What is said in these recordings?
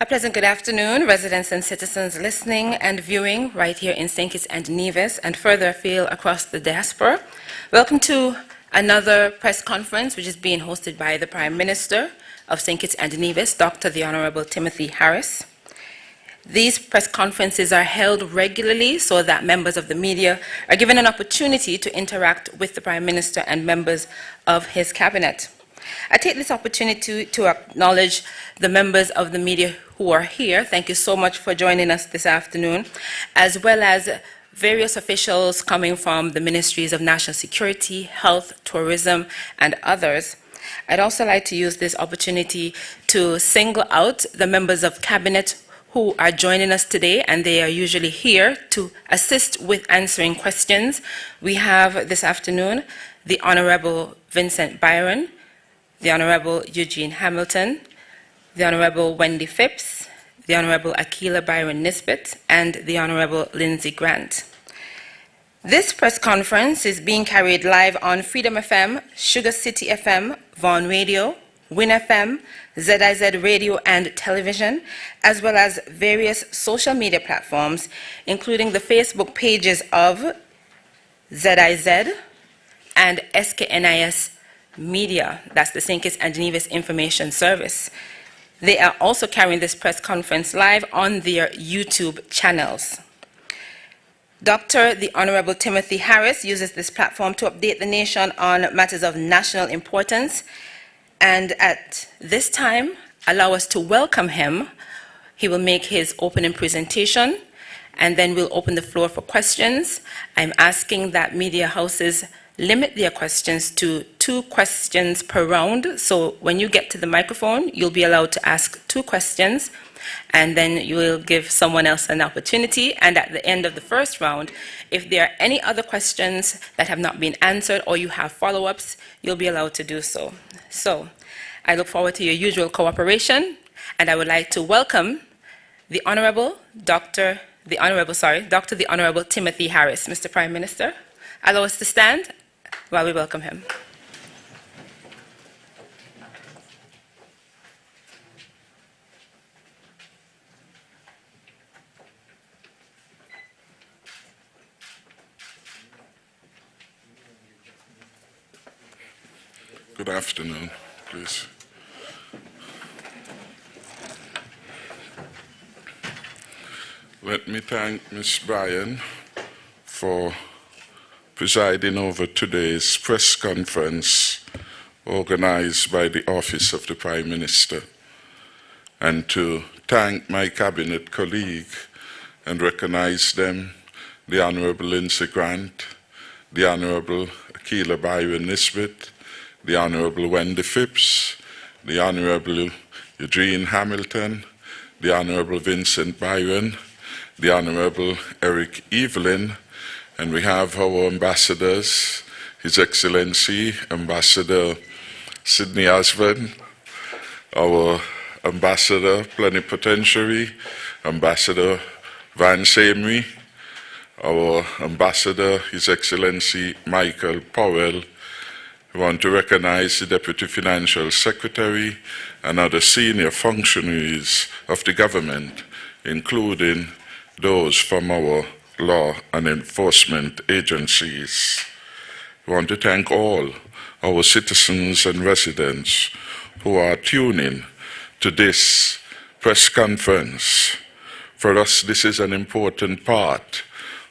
A pleasant good afternoon, residents and citizens listening and viewing right here in St. Kitts and Nevis and further afield across the diaspora. Welcome to another press conference which is being hosted by the Prime Minister of St. Kitts and Nevis, Dr. the Honorable Timothy Harris. These press conferences are held regularly so that members of the media are given an opportunity to interact with the Prime Minister and members of his cabinet. I take this opportunity to acknowledge the members of the media who are here. Thank you so much for joining us this afternoon, as well as various officials coming from the Ministries of National Security, Health, Tourism, and others. I'd also like to use this opportunity to single out the members of Cabinet who are joining us today, and they are usually here to assist with answering questions. We have this afternoon the Honorable Vincent Byron, the Honorable Eugene Hamilton, the Honorable Wendy Phipps, the Honorable Akila Byron Nisbet, and the Honorable Lindsay Grant. This press conference is being carried live on Freedom FM, Sugar City FM, Vaughan Radio, Win FM, ZIZ Radio and Television, as well as various social media platforms, including the Facebook pages of ZIZ and SKNIS Media, that's the St. Kitts and Nevis Information Service. They are also carrying this press conference live on their YouTube channels. Dr. the Honorable Timothy Harris uses this platform to update the nation on matters of national importance, and at this time, allow us to welcome him. He will make his opening presentation, and then we'll open the floor for questions. I'm asking that media houses limit their questions to 2 questions per round. So when you get to the microphone, you'll be allowed to ask 2 questions, and then you will give someone else an opportunity. And at the end of the first round, if there are any other questions that have not been answered or you have follow-ups, you'll be allowed to do so. So I look forward to your usual cooperation, and I would like to welcome the Dr. the Honorable Timothy Harris. Mr. Prime Minister, allow us to stand while we welcome him. Good afternoon, please. Let me thank Ms. Bryan for presiding over today's press conference organized by the Office of the Prime Minister, and to thank my cabinet colleague and recognize them, the Honorable Lindsay Grant, the Honorable Akila Byron Nisbet, the Honorable Wendy Phipps, the Honorable Eugene Hamilton, the Honorable Vincent Byron, the Honorable Eric Evelyn, and we have our ambassadors, His Excellency Ambassador Sidney Osborne, our Ambassador Plenipotentiary, Ambassador Van Samry, our Ambassador, His Excellency Michael Powell. We want to recognize the Deputy Financial Secretary and other senior functionaries of the government, including those from our law and enforcement agencies. We want to thank all our citizens and residents who are tuning to this press conference. For us, this is an important part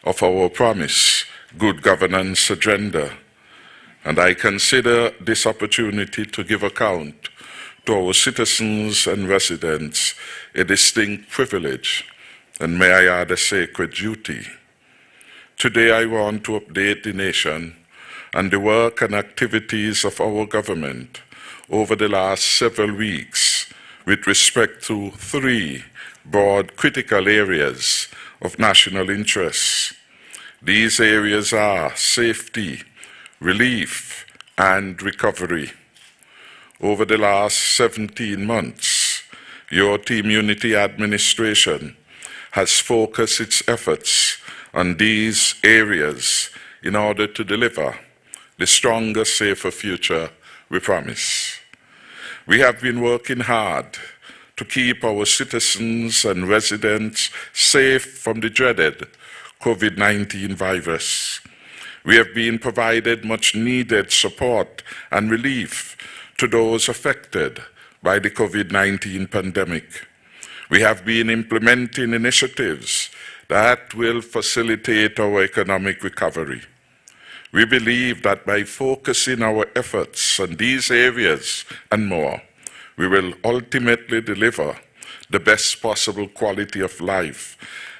of our promise, good governance agenda, and I consider this opportunity to give account to our citizens and residents a distinct privilege, and may I add a sacred duty. Today I want to update the nation on the work and activities of our government over the last several weeks with respect to 3 broad critical areas of national interest. These areas are safety, relief, and recovery. Over the last 17 months, your Team Unity administration has focused its efforts on these areas in order to deliver the stronger, safer future we promise. We have been working hard to keep our citizens and residents safe from the dreaded COVID-19 virus. We have been provided much needed support and relief to those affected by the COVID-19 pandemic. We have been implementing initiatives that will facilitate our economic recovery. We believe that by focusing our efforts on these areas and more, we will ultimately deliver the best possible quality of life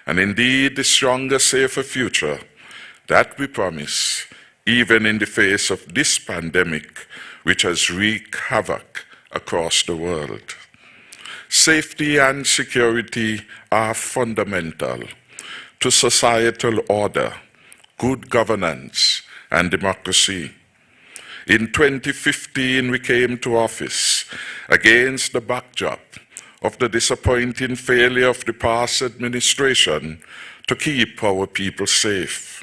and indeed the stronger, safer future that we promise, even in the face of this pandemic, which has wreaked havoc across the world. Safety and security are fundamental to societal order, good governance, and democracy. In 2015, we came to office against the backdrop of the disappointing failure of the past administration to keep our people safe.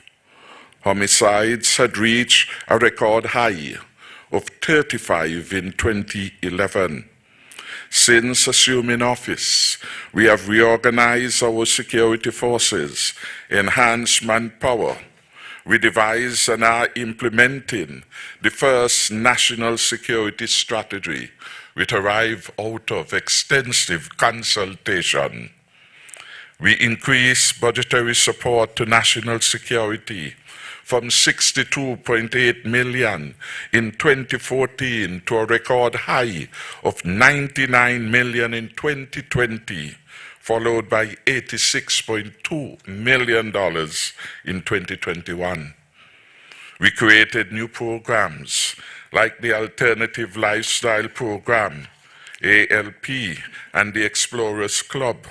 Homicides had reached a record high of 35 in 2011. Since assuming office, we have reorganized our security forces, enhanced manpower. We devised and are implementing the first national security strategy, which arrived out of extensive consultation. We increased budgetary support to national security from 62.8 million in 2014 to a record high of 99 million in 2020, followed by $86.2 million in 2021. We created new programs like the Alternative Lifestyle Program, ALP, and the Explorers Club.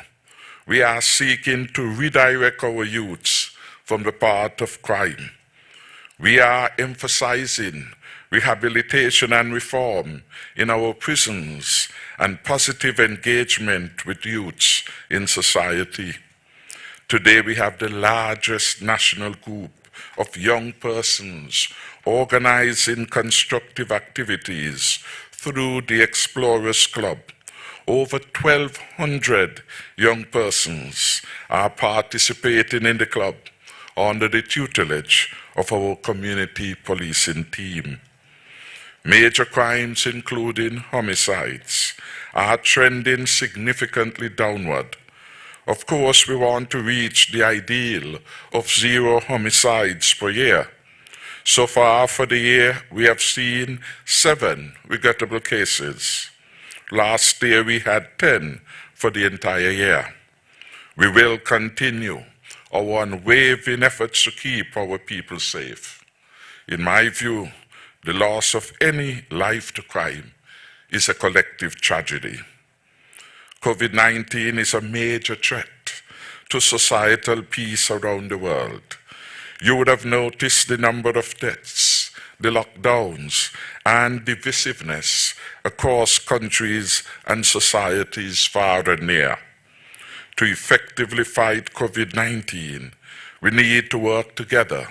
We are seeking to redirect our youths from the path of crime. We are emphasizing rehabilitation and reform in our prisons and positive engagement with youths in society. Today we have the largest national group of young persons organizing constructive activities through the Explorers Club. Over 1,200 young persons are participating in the club under the tutelage of our community policing team. Major crimes, including homicides, are trending significantly downward. Of course, we want to reach the ideal of 0 homicides per year. So far for the year, we have seen 7 regrettable cases. Last year, we had 10 for the entire year. We will continue our unwavering efforts to keep our people safe. In my view, the loss of any life to crime is a collective tragedy. COVID-19 is a major threat to societal peace around the world. You would have noticed the number of deaths, the lockdowns, and divisiveness across countries and societies far and near. To effectively fight COVID-19, we need to work together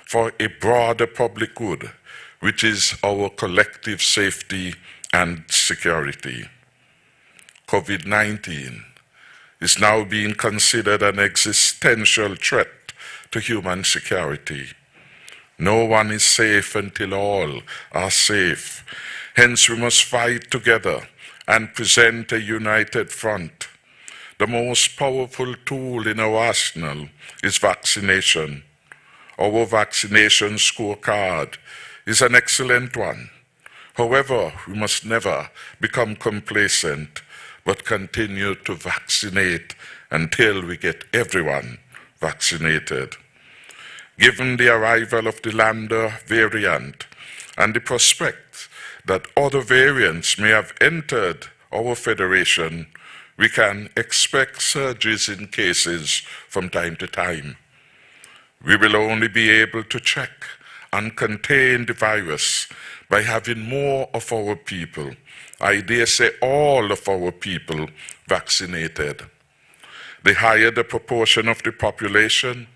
for a broader public good, which is our collective safety and security. COVID-19 is now being considered an existential threat to human security. No one is safe until all are safe. Hence, we must fight together and present a united front. The most powerful tool in our arsenal is vaccination. Our vaccination scorecard is an excellent one. However, we must never become complacent, but continue to vaccinate until we get everyone vaccinated. Given the arrival of the Lambda variant and the prospect that other variants may have entered our federation, we can expect surges in cases from time to time. We will only be able to check and contain the virus by having more of our people, I dare say all of our people, vaccinated. The higher the proportion of the population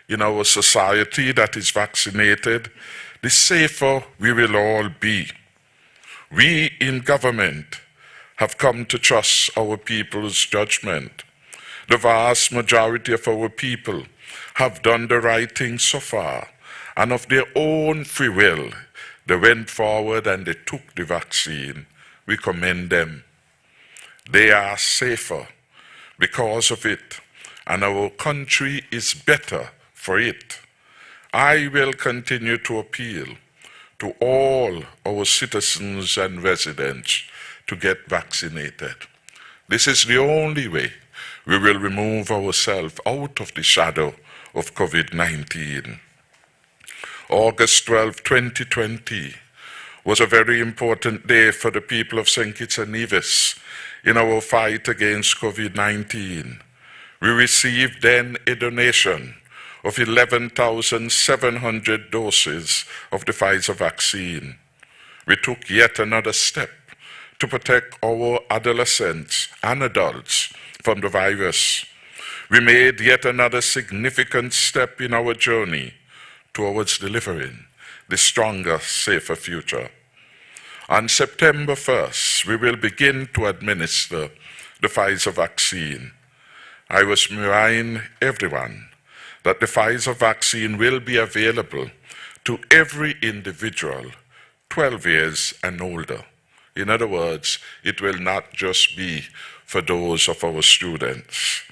in our society that is vaccinated, the safer we will all be. We in government have come to trust our people's judgment. The vast majority of our people have done the right thing so far, and of their own free will, they went forward and they took the vaccine. We commend them. They are safer because of it, and our country is better for it. I will continue to appeal to all our citizens and residents to get vaccinated. This is the only way we will remove ourselves out of the shadow of COVID-19. August 12, 2020 was a very important day for the people of St. Kitts and Nevis in our fight against COVID-19. We received then a donation of 11,700 doses of the Pfizer vaccine. We took yet another step to protect our adolescents and adults from the virus. We made yet another significant step in our journey towards delivering the stronger, safer future. On September 1st, we will begin to administer the Pfizer vaccine. I was remind everyone that the Pfizer vaccine will be available to every individual 12 years and older. In other words, it will not just be for those of our students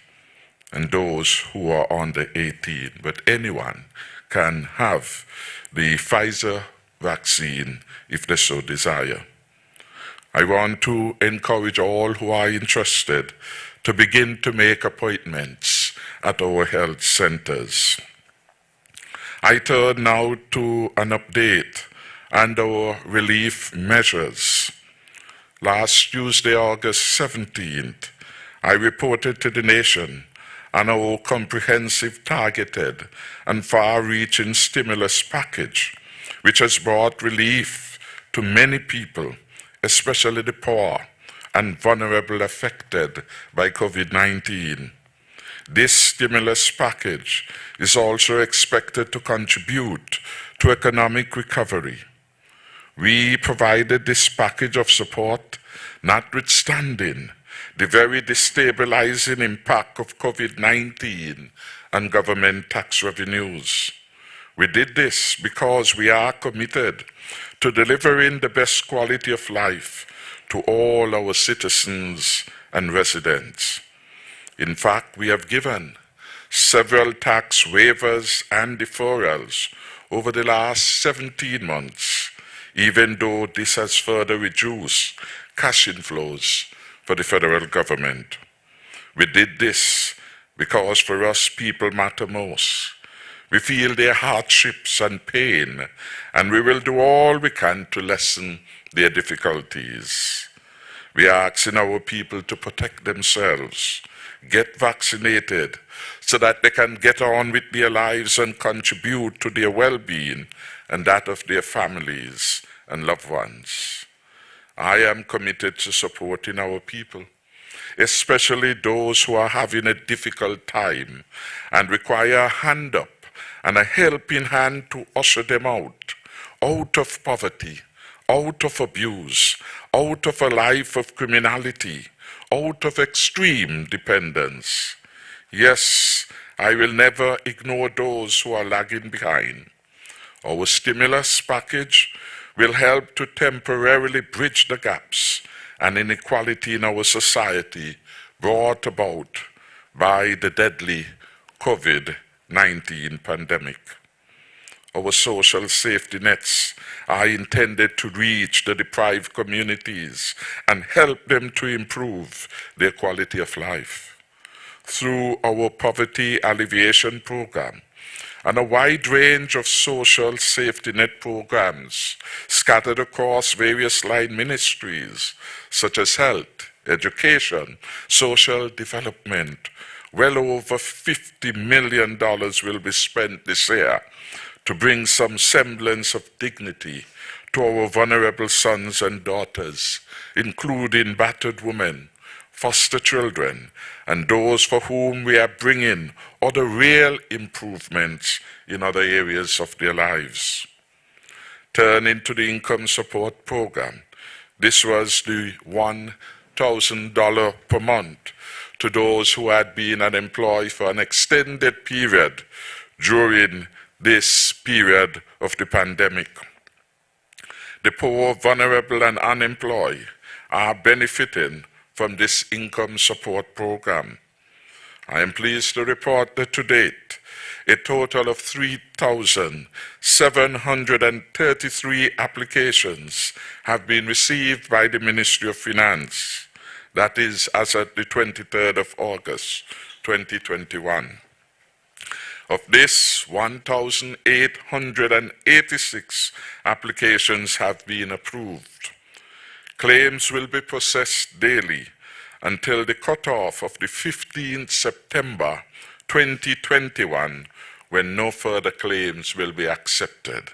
and those who are under 18, but anyone can have the Pfizer vaccine if they so desire. I want to encourage all who are interested to begin to make appointments at our health centers. I turn now to an update on our relief measures. Last Tuesday, August 17th, I reported to the nation on our comprehensive, targeted, and far-reaching stimulus package, which has brought relief to many people, especially the poor and vulnerable affected by COVID-19. This stimulus package is also expected to contribute to economic recovery. We provided this package of support notwithstanding the very destabilizing impact of COVID-19 on government tax revenues. We did this because we are committed to delivering the best quality of life to all our citizens and residents. In fact, we have given several tax waivers and deferrals over the last 17 months, even though this has further reduced cash inflows for the federal government. We did this because for us people matter most. We feel their hardships and pain, and we will do all we can to lessen their difficulties. We are asking our people to protect themselves, get vaccinated, so that they can get on with their lives and contribute to their well-being and that of their families and loved ones. I am committed to supporting our people, especially those who are having a difficult time and require a hand up and a helping hand to usher them out of poverty, out of abuse, out of a life of criminality, out of extreme dependence. Yes, I will never ignore those who are lagging behind. Our stimulus package will help to temporarily bridge the gaps and inequality in our society brought about by the deadly COVID-19 pandemic. Our social safety nets are intended to reach the deprived communities and help them to improve their quality of life. Through our poverty alleviation program and a wide range of social safety net programs scattered across various line ministries such as health, education, social development, well over $50 million will be spent this year to bring some semblance of dignity to our vulnerable sons and daughters, including battered women, foster children, and those for whom we are bringing other real improvements in other areas of their lives. Turning to the income support program, this was the $1 $2,000 per month to those who had been unemployed for an extended period during this period of the pandemic. The poor, vulnerable, and unemployed are benefiting from this income support program. I am pleased to report that to date, a total of 3,733 applications have been received by the Ministry of Finance. That is as at the 23rd of August, 2021. Of this, 1,886 applications have been approved. Claims will be processed daily until the cutoff of the 15th September 2021, when no further claims will be accepted.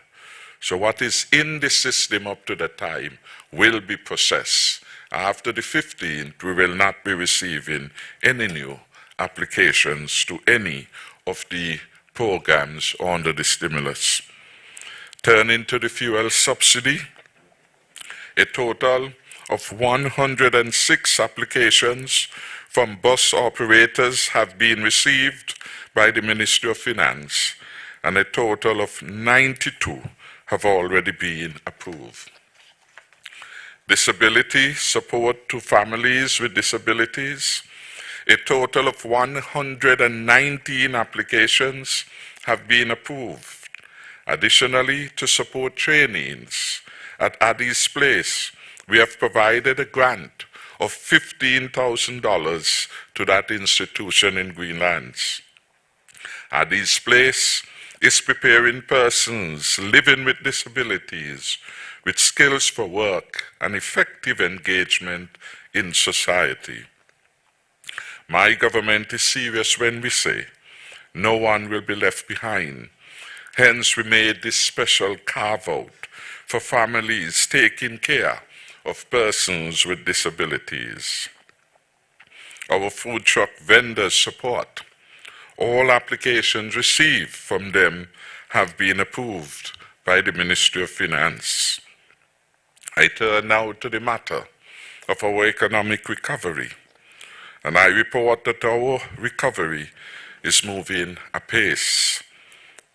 So what is in the system up to that time will be processed. After the 15th, we will not be receiving any new applications to any of the programs under the stimulus. Turning to the fuel subsidy, a total of 106 applications from bus operators have been received by the Ministry of Finance, and a total of 92 have already been approved. Disability support to families with disabilities, a total of 119 applications have been approved. Additionally, to support trainings at Addie's Place, we have provided a grant of $15,000 to that institution in Greenlands. Addie's Place is preparing persons living with disabilities with skills for work and effective engagement in society. My government is serious when we say no one will be left behind. Hence, we made this special carve-out for families taking care of persons with disabilities. Our food truck vendors support. All applications received from them have been approved by the Ministry of Finance. I turn now to the matter of our economic recovery, and I report that our recovery is moving apace.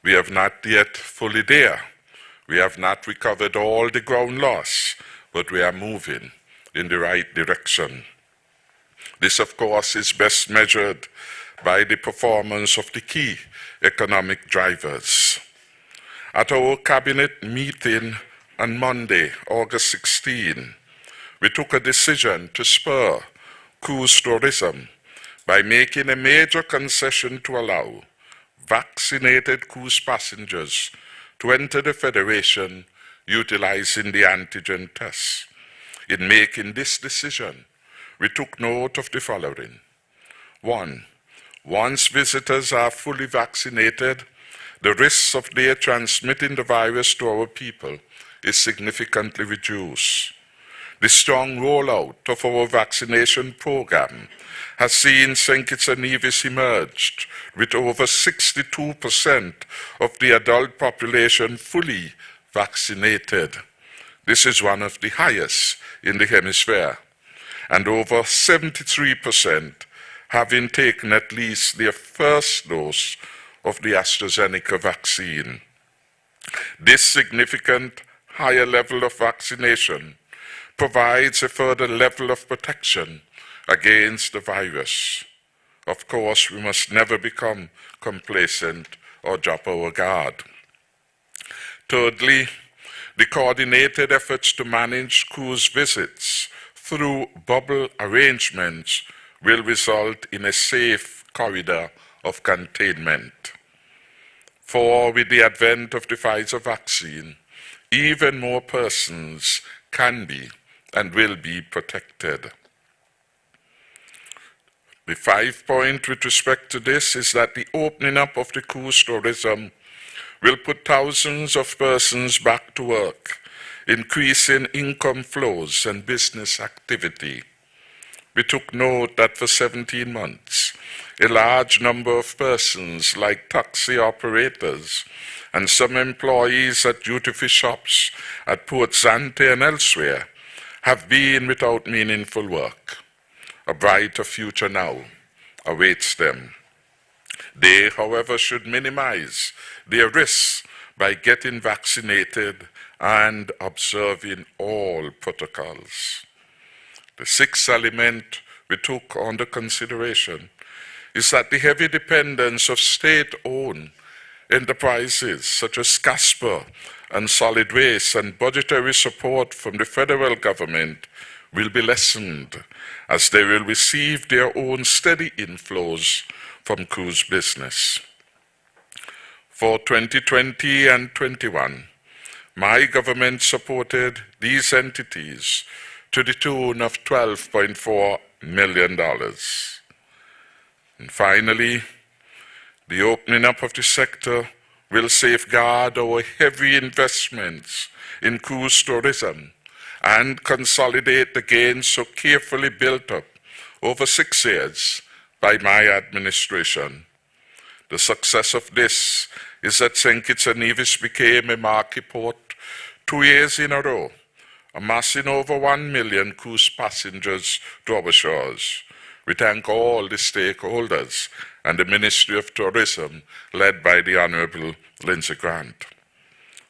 We have not yet fully there. We have not recovered all the ground lost, but we are moving in the right direction. This, of course, is best measured by the performance of the key economic drivers. At our cabinet meeting on Monday, August 16, we took a decision to spur cruise tourism by making a major concession to allow vaccinated cruise passengers to enter the Federation utilizing the antigen test. In making this decision, we took note of the following. 1. Once visitors are fully vaccinated, the risks of their transmitting the virus to our people is significantly reduced. The strong rollout of our vaccination program has seen St. Kitts and Nevis emerged with over 62% of the adult population fully vaccinated. This is one of the highest in the hemisphere, and over 73% having taken at least their first dose of the AstraZeneca vaccine. This significant higher level of vaccination provides a further level of protection against the virus. Of course, we must never become complacent or drop our guard. Thirdly, the coordinated efforts to manage cruise visits through bubble arrangements will result in a safe corridor of containment. For with the advent of the Pfizer vaccine, even more persons can be and will be protected. The 5th point with respect to this is that the opening up of the cruise tourism will put thousands of persons back to work, increasing income flows and business activity. We took note that for 17 months, a large number of persons like taxi operators and some employees at duty-free shops at Port Zante and elsewhere have been without meaningful work. A brighter future now awaits them. They, however, should minimize their risks by getting vaccinated and observing all protocols. The sixth element we took under consideration is that the heavy dependence of state-owned enterprises such as Casper and Solid Waste and budgetary support from the federal government will be lessened as they will receive their own steady inflows from cruise business. For 2020 and 21, my government supported these entities to the tune of $12.4 million. And finally, the opening up of the sector will safeguard our heavy investments in cruise tourism and consolidate the gains so carefully built up over 6 years by my administration. The success of this is that St. Kitts and Nevis became a marquee port 2 years in a row, amassing over 1 million cruise passengers to our shores. We thank all the stakeholders and the Ministry of Tourism, led by the Honorable Lindsay Grant.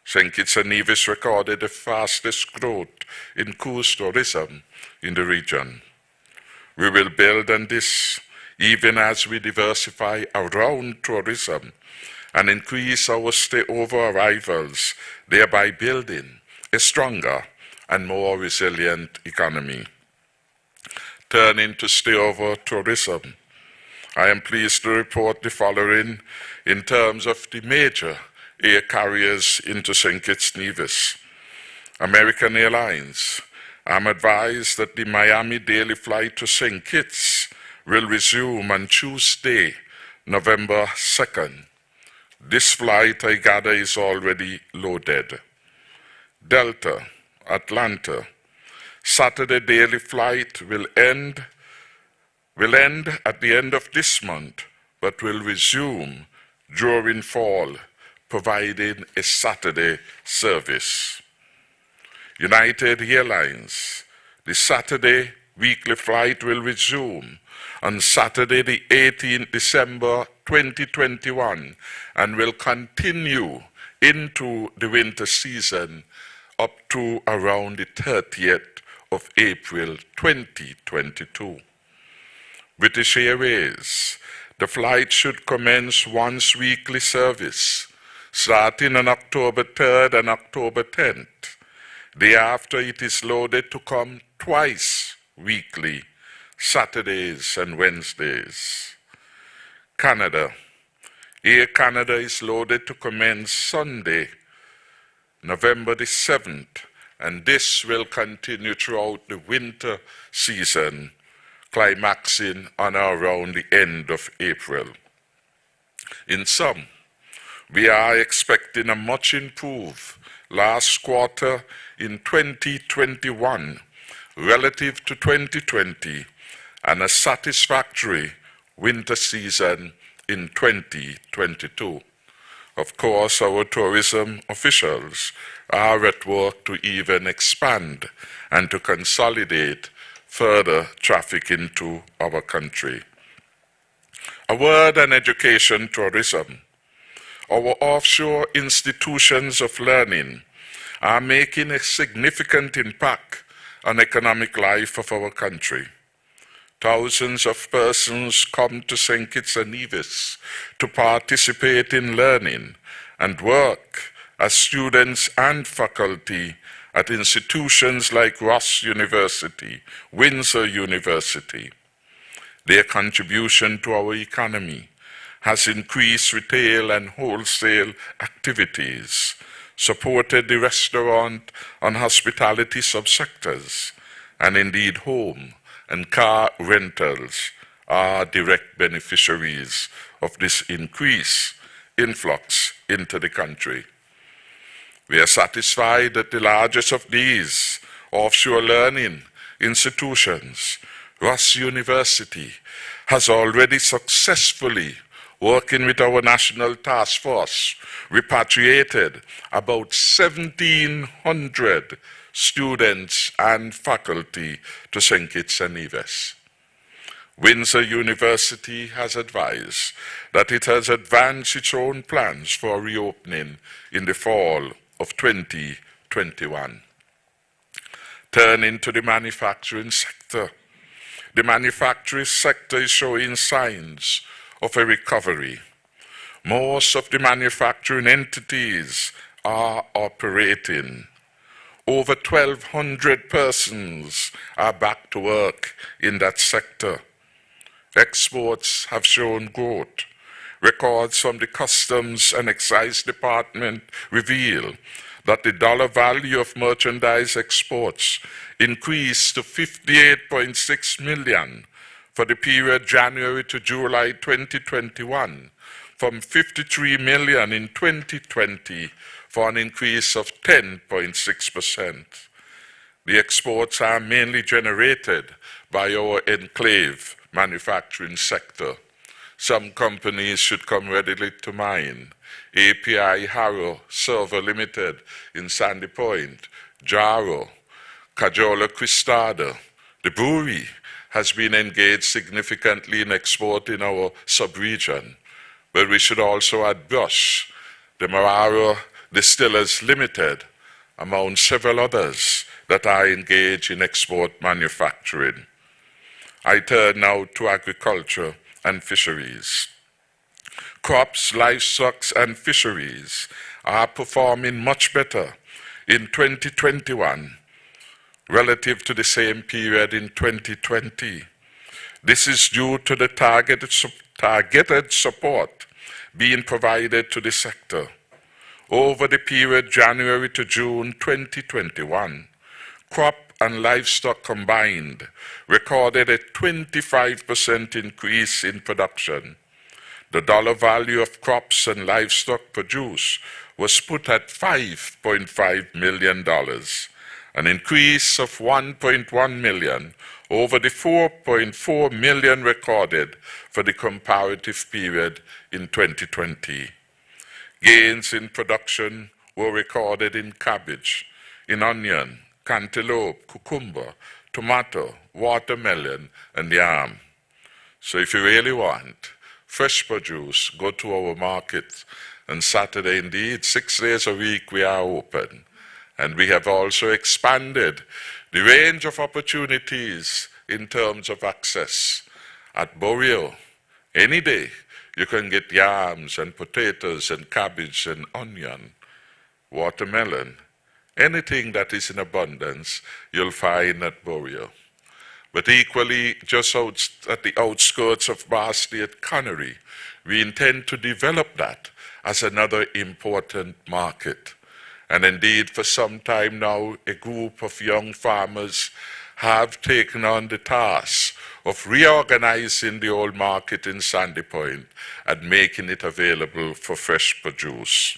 St. Kitts and Nevis recorded the fastest growth in cruise tourism in the region. We will build on this even as we diversify around tourism and increase our stay-over arrivals, thereby building a stronger and more resilient economy. Turning to stay-over tourism, I am pleased to report the following in terms of the major air carriers into St. Kitts Nevis. American Airlines. I'm advised that the Miami daily flight to St. Kitts will resume on Tuesday, November 2nd. This flight, I gather, is already loaded. Delta, Atlanta. Saturday daily flight will end at the end of this month, but will resume during fall, providing a Saturday service. United Airlines. The Saturday weekly flight will resume on Saturday, the 18th December 2021, and will continue into the winter season up to around the 30th of April 2022. British Airways. The flight should commence once weekly service, starting on October 3rd and October 10th. Thereafter, it is loaded to come twice weekly, Saturdays and Wednesdays. Canada. Air Canada is loaded to commence Sunday, November the 7th, and this will continue throughout the winter season, climaxing on or around the end of April. In sum, we are expecting a much improved last quarter in 2021 relative to 2020 and a satisfactory winter season in 2022. Of course, our tourism officials are at work to even expand and to consolidate further traffic into our country. A word on education tourism. Our offshore institutions of learning are making a significant impact on economic life of our country. Thousands of persons come to St. Kitts and Nevis to participate in learning and work as students and faculty at institutions like Ross University, Windsor University. Their contribution to our economy has increased retail and wholesale activities, supported the restaurant and hospitality subsectors, and indeed home and car rentals are direct beneficiaries of this increased influx into the country. We are satisfied that the largest of these offshore learning institutions, Ross University, has already successfully, working with our national task force, repatriated about 1,700 students, and faculty to St. Kitts and Nevis. Windsor University has advised that it has advanced its own plans for reopening in the fall of 2021. Turning to the manufacturing sector. The manufacturing sector is showing signs of a recovery. Most of the manufacturing entities are operating. Over 1,200 persons are back to work in that sector. Exports have shown growth. Records from the Customs and Excise Department reveal that the dollar value of merchandise exports increased to $58.6 million for the period January to July 2021, from $53 million in 2020, for an increase of 10.6%. The exports are mainly generated by our enclave manufacturing sector. Some companies should come readily to mind: API Harrow Server Limited in Sandy Point, Jaro, Cajola Cristada. The brewery has been engaged significantly in export in our sub-region, but we should also add Brush, the Mararo Distillers Limited, among several others that are engaged in export manufacturing. I turn now to agriculture and fisheries. Crops, livestock, and fisheries are performing much better in 2021 relative to the same period in 2020. This is due to the targeted support being provided to the sector. Over the period January to June 2021, crop and livestock combined recorded a 25% increase in production. The dollar value of crops and livestock produce was put at $5.5 million, an increase of $1.1 million over the $4.4 million recorded for the comparative period in 2020. Gains in production were recorded in cabbage, in onion, cantaloupe, cucumber, tomato, watermelon, and yam. So if you really want fresh produce, go to our market. And Saturday, indeed, 6 days a week we are open. And we have also expanded the range of opportunities in terms of access. At Borio, any day, you can get yams and potatoes and cabbage and onion, watermelon. Anything that is in abundance, you'll find at Borio. But equally, just at the outskirts of Barnsley at Canary, we intend to develop that as another important market. And indeed, for some time now, a group of young farmers have taken on the task of reorganizing the old market in Sandy Point and making it available for fresh produce.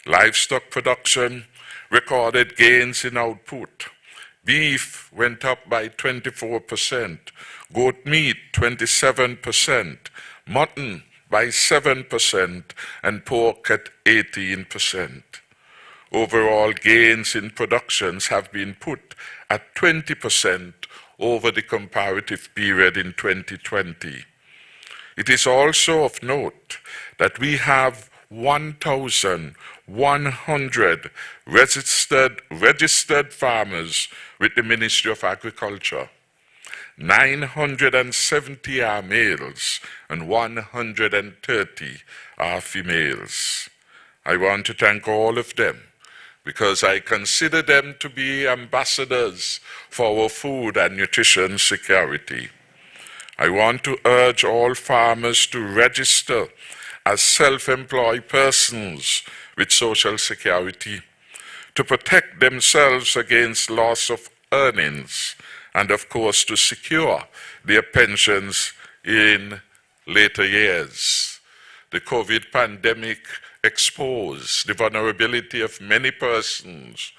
Livestock production recorded gains in output. Beef went up by 24%, goat meat 27%, mutton by 7%, and pork at 18%. Overall gains in productions have been put at 20% over the comparative period in 2020. It is also of note that we have 1,100 registered farmers with the Ministry of Agriculture. 970 are males and 130 are females. I want to thank all of them because I consider them to be ambassadors for our food and nutrition security. I want to urge all farmers to register as self-employed persons with Social Security to protect themselves against loss of earnings and, of course, to secure their pensions in later years. The COVID pandemic exposed the vulnerability of many persons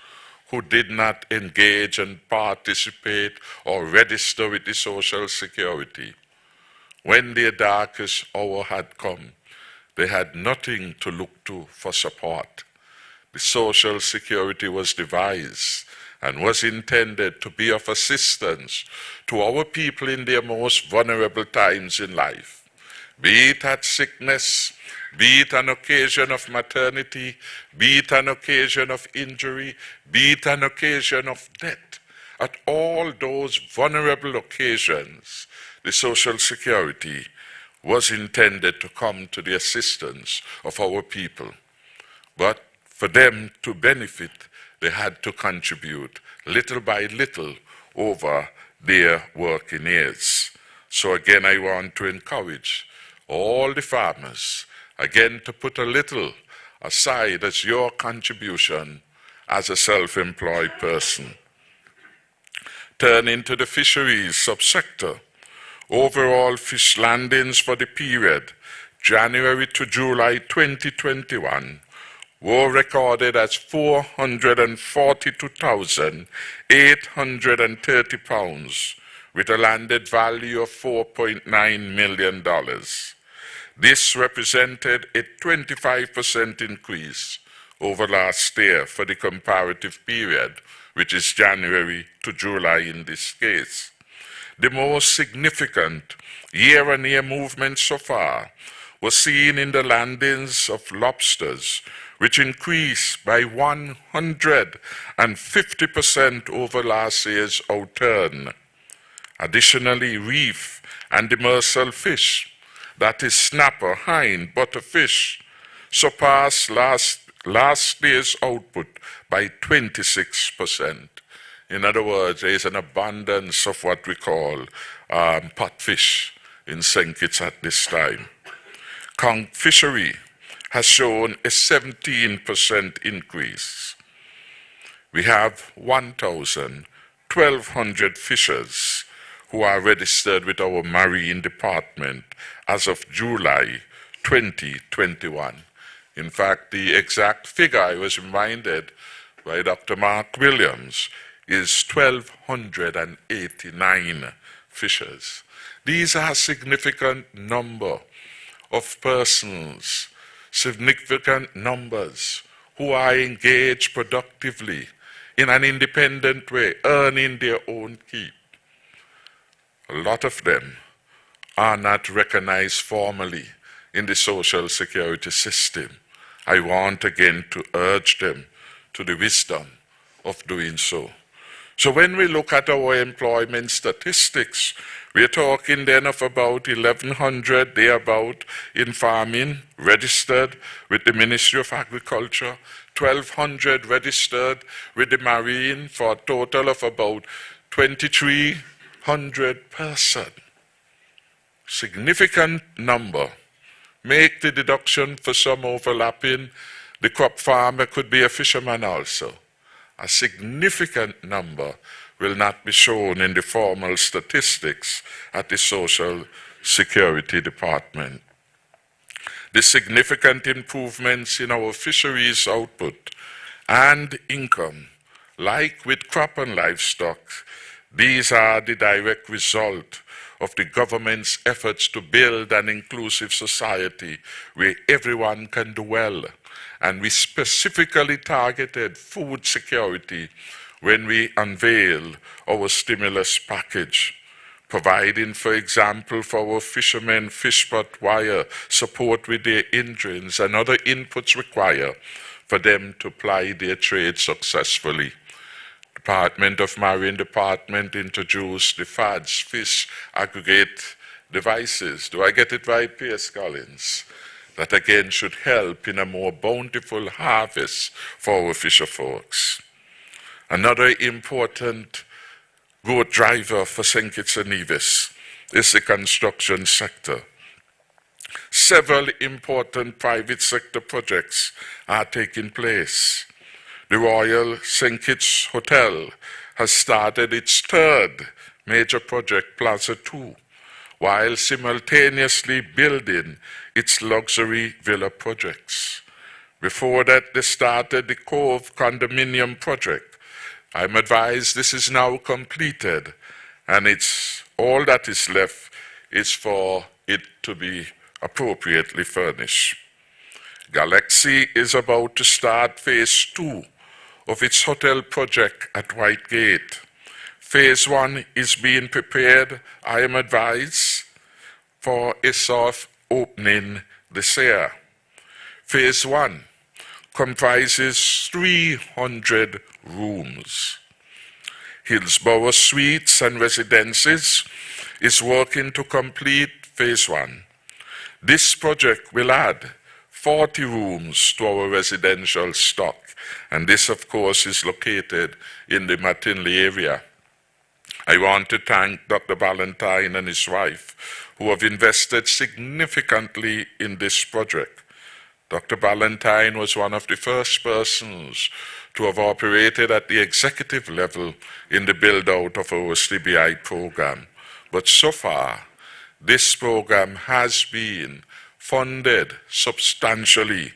who did not engage and participate or register with the Social Security. When their darkest hour had come, they had nothing to look to for support. The Social Security was devised and was intended to be of assistance to our people in their most vulnerable times in life, be it at sickness, be it an occasion of maternity, be it an occasion of injury, be it an occasion of death. At all those vulnerable occasions, the Social Security was intended to come to the assistance of our people. But for them to benefit, they had to contribute little by little over their working years. So again, I want to encourage all the farmers, again, to put a little aside as your contribution as a self-employed person. Turning to the fisheries subsector, overall fish landings for the period January to July 2021 were recorded as 442,830 pounds, with a landed value of $4.9 million. This represented a 25% increase over last year for the comparative period, which is January to July in this case. The most significant year-on-year movement so far was seen in the landings of lobsters, which increased by 150% over last year's outturn. Additionally, reef and demersal fish, that is snapper, hind, butterfish, surpassed last year's output by 26%. In other words, there is an abundance of what we call potfish in St. Kitts at this time. Conch fishery has shown a 17% increase. We have 1,200 fishers who are registered with our Marine Department as of July 2021. In fact, the exact figure I was reminded by Dr. Mark Williams is 1,289 fishers. These are a significant number of persons, significant numbers who are engaged productively in an independent way, earning their own keep. A lot of them are not recognized formally in the Social Security system. I want again to urge them to the wisdom of doing so. So when we look at our employment statistics, we're talking then of about 1,100 thereabout in farming, registered with the Ministry of Agriculture, 1,200 registered with the Marine, for a total of about 2,300 persons. Significant number. Make the deduction for some overlapping. The crop farmer could be a fisherman also. A significant number will not be shown in the formal statistics at the Social Security Department. The significant improvements in our fisheries output and income, like with crop and livestock, these are the direct result of the government's efforts to build an inclusive society where everyone can do well. And we specifically targeted food security when we unveiled our stimulus package, providing, for example, for our fishermen fish pot wire, support with their engines and other inputs required for them to ply their trade successfully. Department of Marine Department introduced the FADS, Fish Aggregate Devices. Do I get it right, P.S. Collins? That again should help in a more bountiful harvest for our fisher folks. Another important growth driver for St. Kitts and Nevis is the construction sector. Several important private sector projects are taking place. The Royal St. Kitts Hotel has started its third major project, Plaza 2, while simultaneously building its luxury villa projects. Before that, they started the Kovi condominium project. I'm advised this is now completed, and all that is left is for it to be appropriately furnished. Galaxy is about to start phase 2 of its hotel project at Whitegate. Phase 1 is being prepared, I am advised, for a soft opening this year. Phase 1 comprises 300 rooms. Hillsborough Suites and Residences is working to complete Phase 1. This project will add 40 rooms to our residential stock, and this, of course, is located in the McKinley area. I want to thank Dr. Ballantyne and his wife, who have invested significantly in this project. Dr. Ballantyne was one of the first persons to have operated at the executive level in the build-out of our Cbi program. But so far, this program has been funded substantially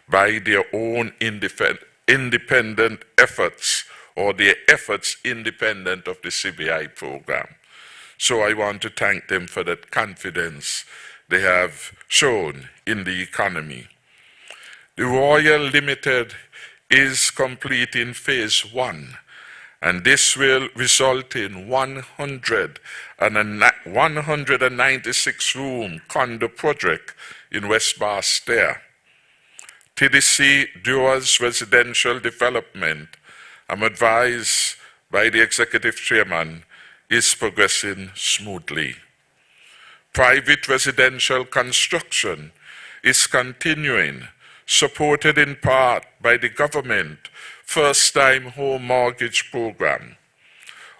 by their own independent efforts, or their efforts independent of the Cbi program. So I want to thank them for that confidence they have shown in the economy. The Royal Limited is completing Phase 1, and this will result in 196-room condo project in West Barstow. TDC Duas Residential Development, I'm advised by the Executive Chairman, is progressing smoothly. Private residential construction is continuing, supported in part by the government first-time home mortgage program.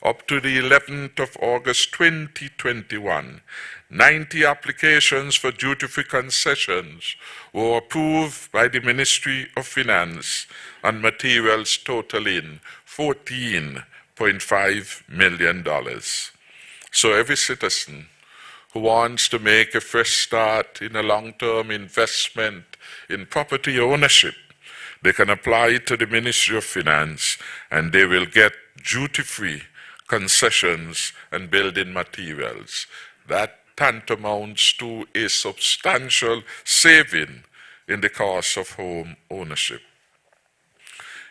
Up to the 11th of August 2021, 90 applications for duty-free concessions were approved by the Ministry of Finance and materials totaling $14.5 million. So every citizen who wants to make a fresh start in a long-term investment in property ownership, they can apply to the Ministry of Finance and they will get duty-free concessions and building materials. That tantamounts to a substantial saving in the cost of home ownership.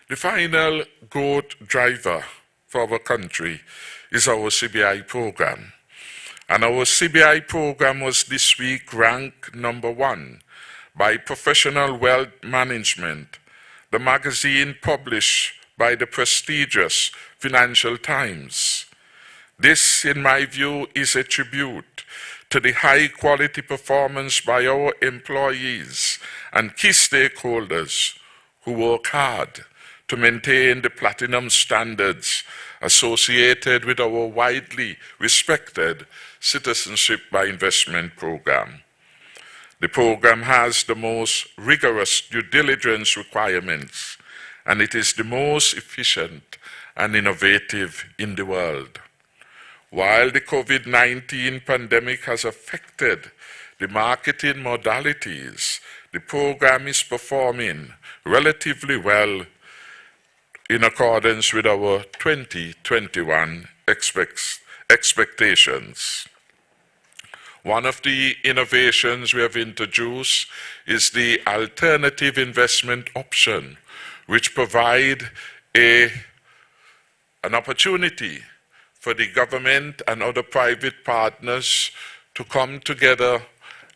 The final growth driver for our country is our Cbi program. And our Cbi program was this week ranked #1 by Professional Wealth Management, the magazine published by the prestigious Financial Times. This, in my view, is a tribute to the high-quality performance by our employees and key stakeholders who work hard to maintain the platinum standards associated with our widely respected Citizenship by Investment program. The program has the most rigorous due diligence requirements, and it is the most efficient and innovative in the world. While the COVID-19 pandemic has affected the marketing modalities, the program is performing relatively well in accordance with our 2021 expectations. One of the innovations we have introduced is the alternative investment option, which provide an opportunity for the government and other private partners to come together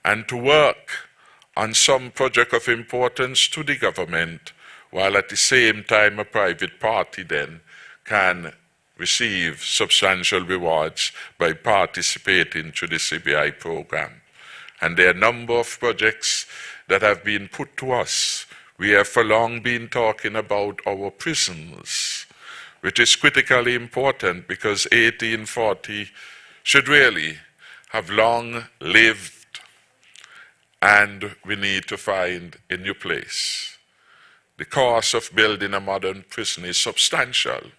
and to work on some project of importance to the government, while at the same time a private party then can receive substantial rewards by participating to the Cbi program. And there are a number of projects that have been put to us. We have for long been talking about our prisons, which is critically important because 1840 should really have long lived, and we need to find a new place. The cost of building a modern prison is substantial,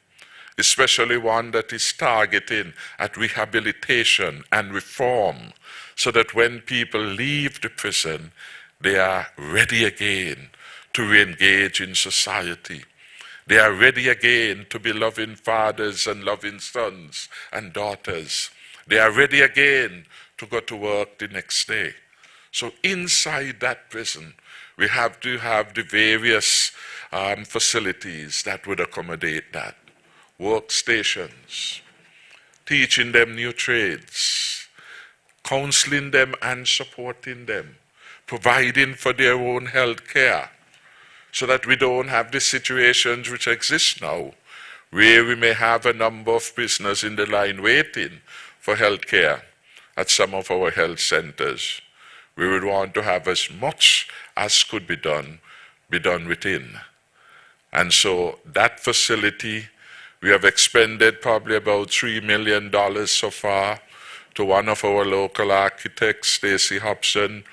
especially one that is targeting at rehabilitation and reform, so that when people leave the prison, they are ready again to re-engage in society. They are ready again to be loving fathers and loving sons and daughters. They are ready again to go to work the next day. So inside that prison, we have to have the various facilities that would accommodate that, workstations, teaching them new trades, counseling them and supporting them, providing for their own health care, so that we don't have the situations which exist now, where we may have a number of prisoners in the line waiting for health care at some of our health centers. We would want to have as much as could be done within. And so that facility, we have expended probably about $3 million so far to one of our local architects, Stacey Hobson,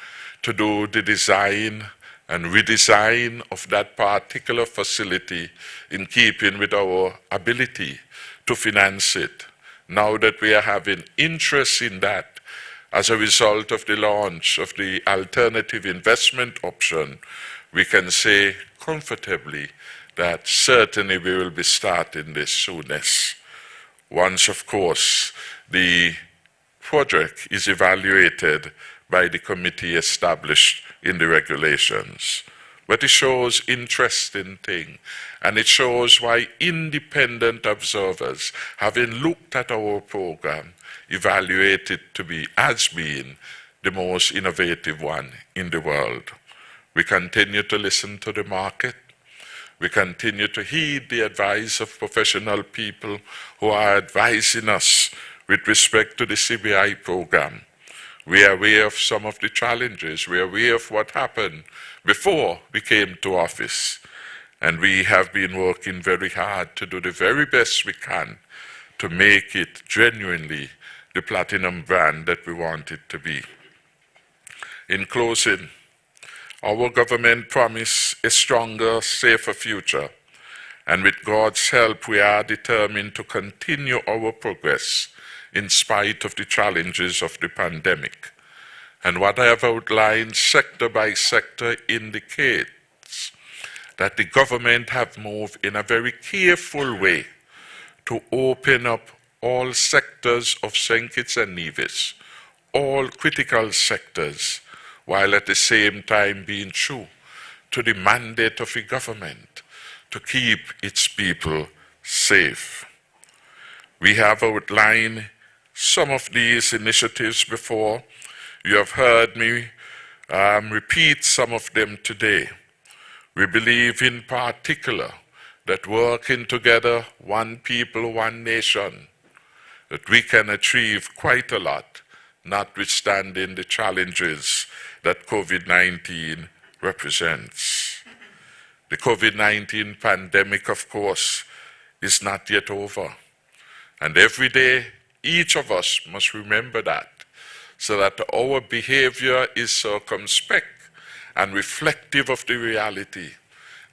to do the design and redesign of that particular facility in keeping with our ability to finance it. Now that we are having interest in that as a result of the launch of the alternative investment option, we can say comfortably that certainly we will be starting this soonest. Once, of course, the project is evaluated by the committee established in the regulations. But it shows interesting thing, and it shows why independent observers, having looked at our program, evaluate it to be as being the most innovative one in the world. We continue to listen to the market. We continue to heed the advice of professional people who are advising us with respect to the Cbi program. We are aware of some of the challenges. We are aware of what happened before we came to office. And we have been working very hard to do the very best we can to make it genuinely the platinum brand that we want it to be. In closing, our government promised a stronger, safer future. And with God's help, we are determined to continue our progress in spite of the challenges of the pandemic. And what I have outlined sector by sector indicates that the government have moved in a very careful way to open up all sectors of St. Kitts and Nevis, all critical sectors, while at the same time being true to the mandate of the government to keep its people safe. We have outlined some of these initiatives before. You have heard me repeat some of them today. We believe in particular that working together, one people, one nation, that we can achieve quite a lot, notwithstanding the challenges that COVID-19 represents. The COVID-19 pandemic, of course, is not yet over. And every day, each of us must remember that, so that our behavior is circumspect and reflective of the reality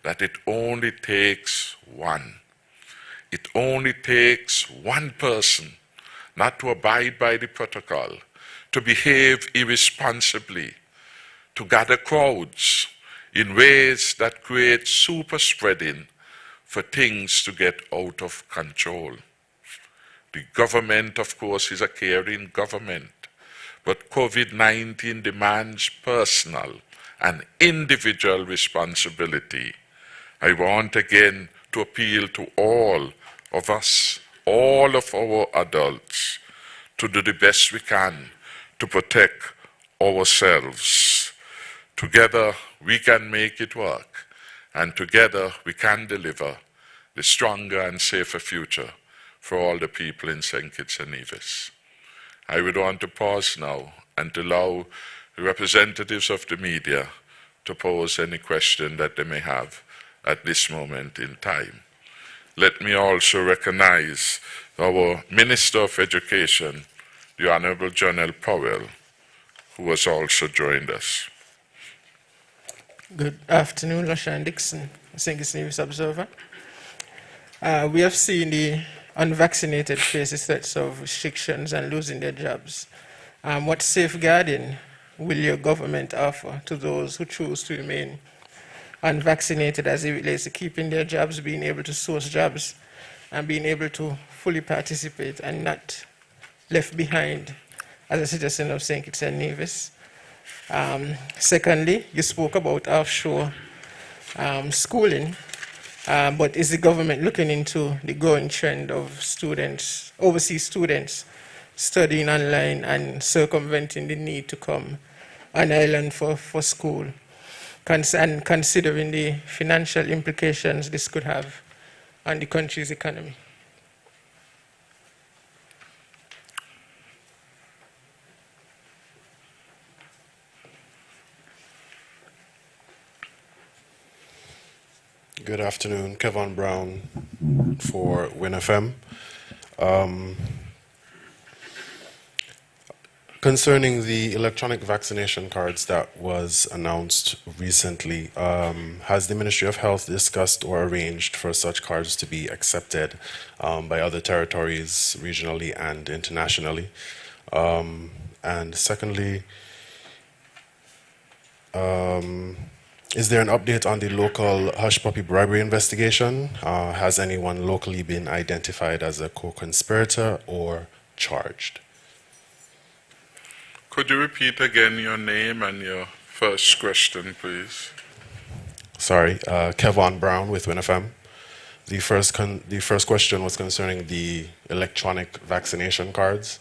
that it only takes one. It only takes one person not to abide by the protocol, to behave irresponsibly, to gather crowds in ways that create super spreading for things to get out of control. The government, of course, is a caring government, but COVID-19 demands personal and individual responsibility. I want again to appeal to all of us, all of our adults, to do the best we can to protect ourselves. Together we can make it work, and together we can deliver the stronger and safer future for all the people in St. Kitts and Nevis. I would want to pause now and to allow the representatives of the media to pose any question that they may have at this moment in time. Let me also recognize our Minister of Education, the Honorable John L. Powell, who has also joined us. Good afternoon, Lashan Dixon, St. Kitts Nevis Observer. We have seen the unvaccinated face threats of restrictions and losing their jobs. What safeguarding will your government offer to those who choose to remain unvaccinated as it relates to keeping their jobs, being able to source jobs, and being able to fully participate and not left behind as a citizen of St. Kitts and Nevis? Secondly, you spoke about offshore schooling. But is the government looking into the growing trend of students, overseas students, studying online and circumventing the need to come on island for school, and considering the financial implications this could have on the country's economy? Good afternoon, Kevin Brown for WinFM. Concerning the electronic vaccination cards that was announced recently, has the Ministry of Health discussed or arranged for such cards to be accepted by other territories, regionally and internationally? And secondly, is there an update on the local hush puppy bribery investigation? Has anyone locally been identified as a co-conspirator or charged? Could you repeat again your name and your first question, please? Sorry, Kevin Brown with WinFM. The first question was concerning the electronic vaccination cards.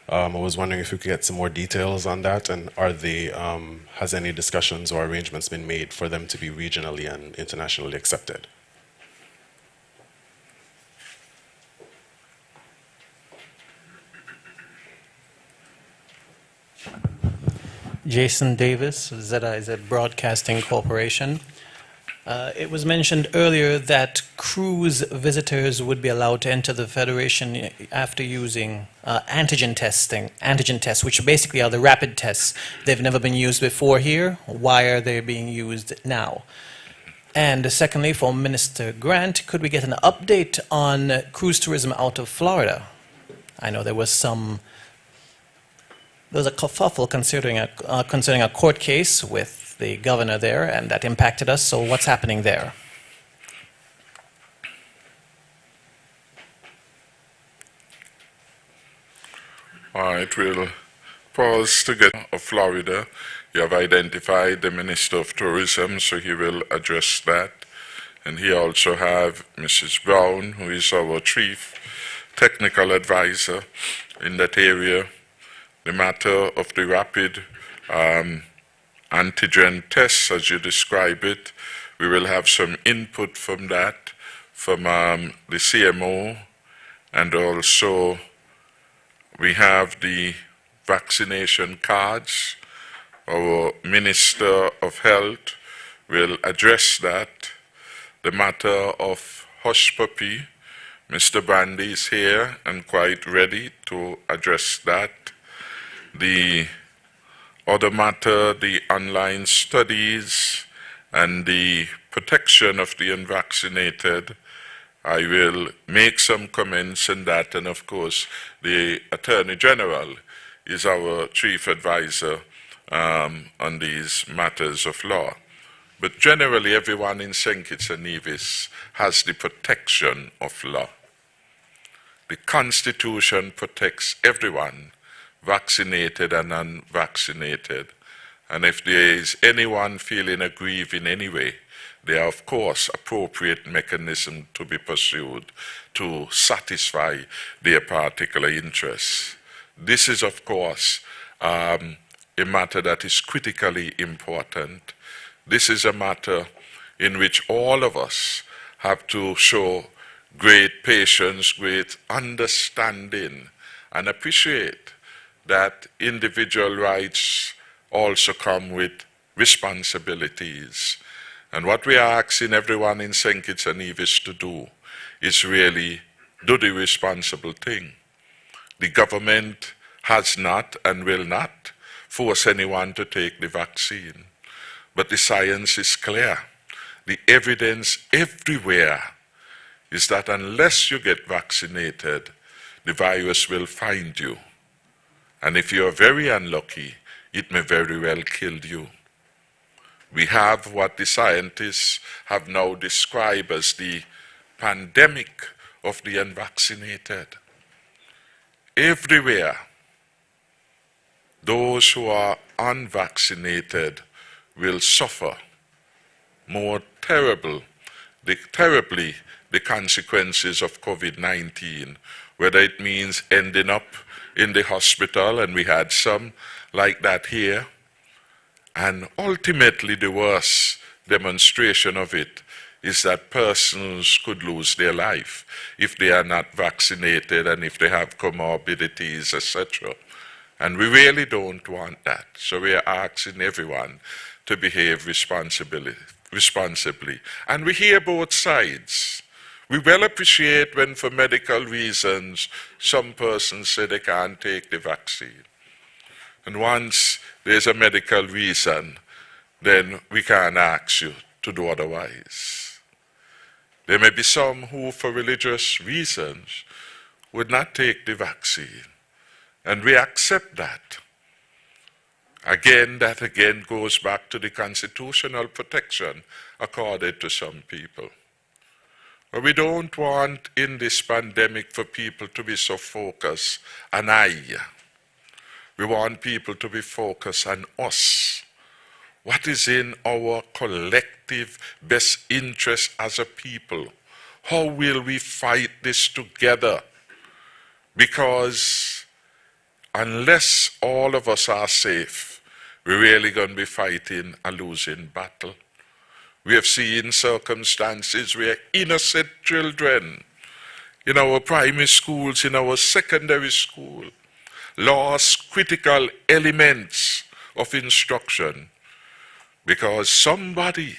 I was wondering if we could get some more details on that, and has any discussions or arrangements been made for them to be regionally and internationally accepted? Jason Davis, Zeta Broadcasting Corporation. It was mentioned earlier that cruise visitors would be allowed to enter the Federation after using antigen tests, which basically are the rapid tests. They've never been used before here. Why are they being used now? And secondly, for Minister Grant, could we get an update on cruise tourism out of Florida? I know there was a kerfuffle concerning a court case with the governor there, and that impacted us. So what's happening there? All right, we'll pause to get of Florida. You have identified the Minister of Tourism, so he will address that. And he also have Mrs. Brown, who is our Chief Technical Advisor in that area. The matter of the rapid antigen tests, as you describe it, we will have some input from that, from the CMO, and also we have the vaccination cards. Our Minister of Health will address that. The matter of hush puppy, Mr. Brandy is here and quite ready to address that. The other matter, the online studies and the protection of the unvaccinated, I will make some comments on that, and of course the Attorney General is our chief advisor on these matters of law. But generally everyone in St. Kitts and Nevis has the protection of law. The Constitution protects everyone, vaccinated and unvaccinated. And if there is anyone feeling aggrieved in any way, there are of course appropriate mechanisms to be pursued to satisfy their particular interests. This is of course a matter that is critically important. This is a matter in which all of us have to show great patience, great understanding, and appreciate that individual rights also come with responsibilities. And what we are asking everyone in St. Kitts and Nevis to do is really do the responsible thing. The government has not and will not force anyone to take the vaccine. But the science is clear. The evidence everywhere is that unless you get vaccinated, the virus will find you. And if you are very unlucky, it may very well kill you. We have what the scientists have now described as the pandemic of the unvaccinated. Everywhere, those who are unvaccinated will suffer more terrible terribly the consequences of COVID-19, whether it means ending up in the hospital, and we had some like that here, and ultimately the worst demonstration of it is that persons could lose their life if they are not vaccinated and if they have comorbidities, etc. And we really don't want that. So we are asking everyone to behave responsibly. And we hear both sides. We well appreciate when for medical reasons some persons say they can't take the vaccine. And once there's a medical reason, then we can't ask you to do otherwise. There may be some who, for religious reasons, would not take the vaccine. And we accept that. Again, that again goes back to the constitutional protection accorded to some people. But we don't want in this pandemic for people to be so focused on I. We want people to be focused on us. What is in our collective best interest as a people? How will we fight this together? Because unless all of us are safe, we're really going to be fighting a losing battle. We have seen circumstances where innocent children in our primary schools, in our secondary school, lost critical elements of instruction because somebody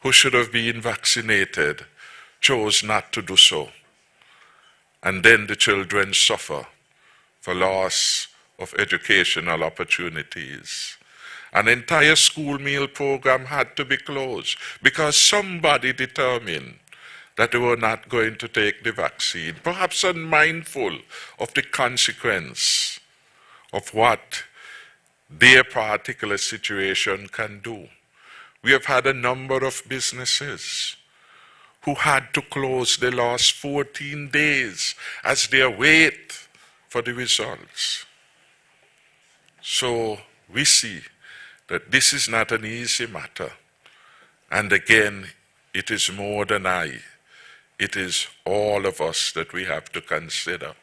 who should have been vaccinated chose not to do so. And then the children suffer for loss of educational opportunities. An entire school meal program had to be closed because somebody determined that they were not going to take the vaccine, perhaps unmindful of the consequence of what their particular situation can do. We have had a number of businesses who had to close the last 14 days as they wait for the results. So we see that this is not an easy matter. And again, it is more than I. It is all of us that we have to consider.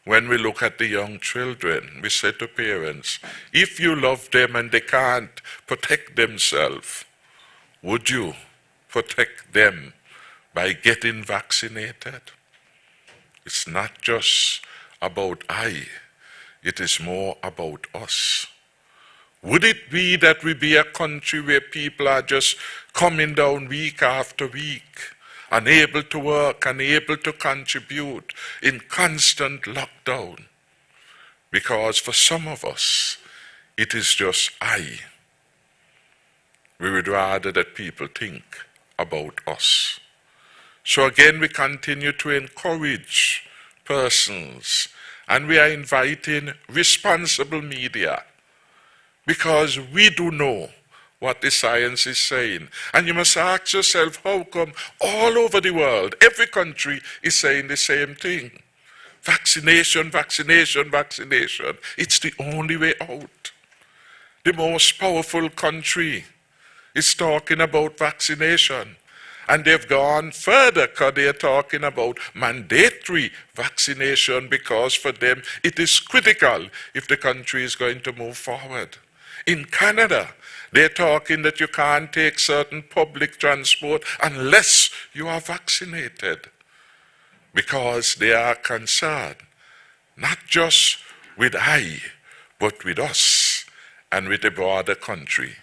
When we look at the young children, we say to parents, if you love them and they can't protect themselves, would you protect them by getting vaccinated? It's not just about I, it is more about us. Would it be that we be a country where people are just coming down week after week, unable to work, unable to contribute, in constant lockdown? Because for some of us, it is just I. We would rather that people think about us. So again, we continue to encourage persons, and we are inviting responsible media, because we do know what the science is saying. And you must ask yourself, how come all over the world, every country is saying the same thing? Vaccination, vaccination, vaccination. It's the only way out. The most powerful country is talking about vaccination. And they've gone further because they're talking about mandatory vaccination, because for them it is critical if the country is going to move forward. In Canada, they're talking that you can't take certain public transport unless you are vaccinated, because they are concerned not just with I, but with us and with the broader country.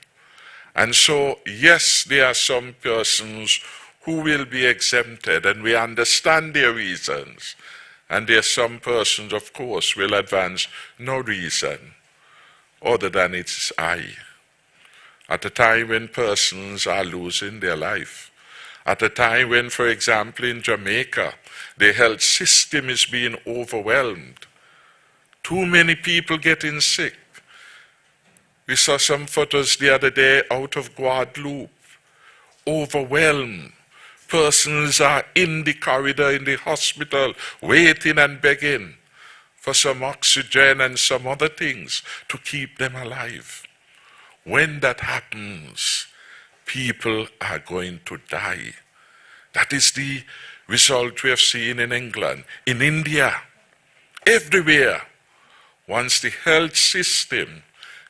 And so, yes, there are some persons who will be exempted, and we understand their reasons. And there are some persons, of course, will advance no reason other than it's I. At a time when persons are losing their life, at a time when, for example, in Jamaica, the health system is being overwhelmed, too many people getting sick. We saw some photos the other day out of Guadeloupe, overwhelmed. Persons are in the corridor in the hospital, waiting and begging for some oxygen and some other things to keep them alive. When that happens, people are going to die. That is the result we have seen in England, in India, everywhere. Once the health system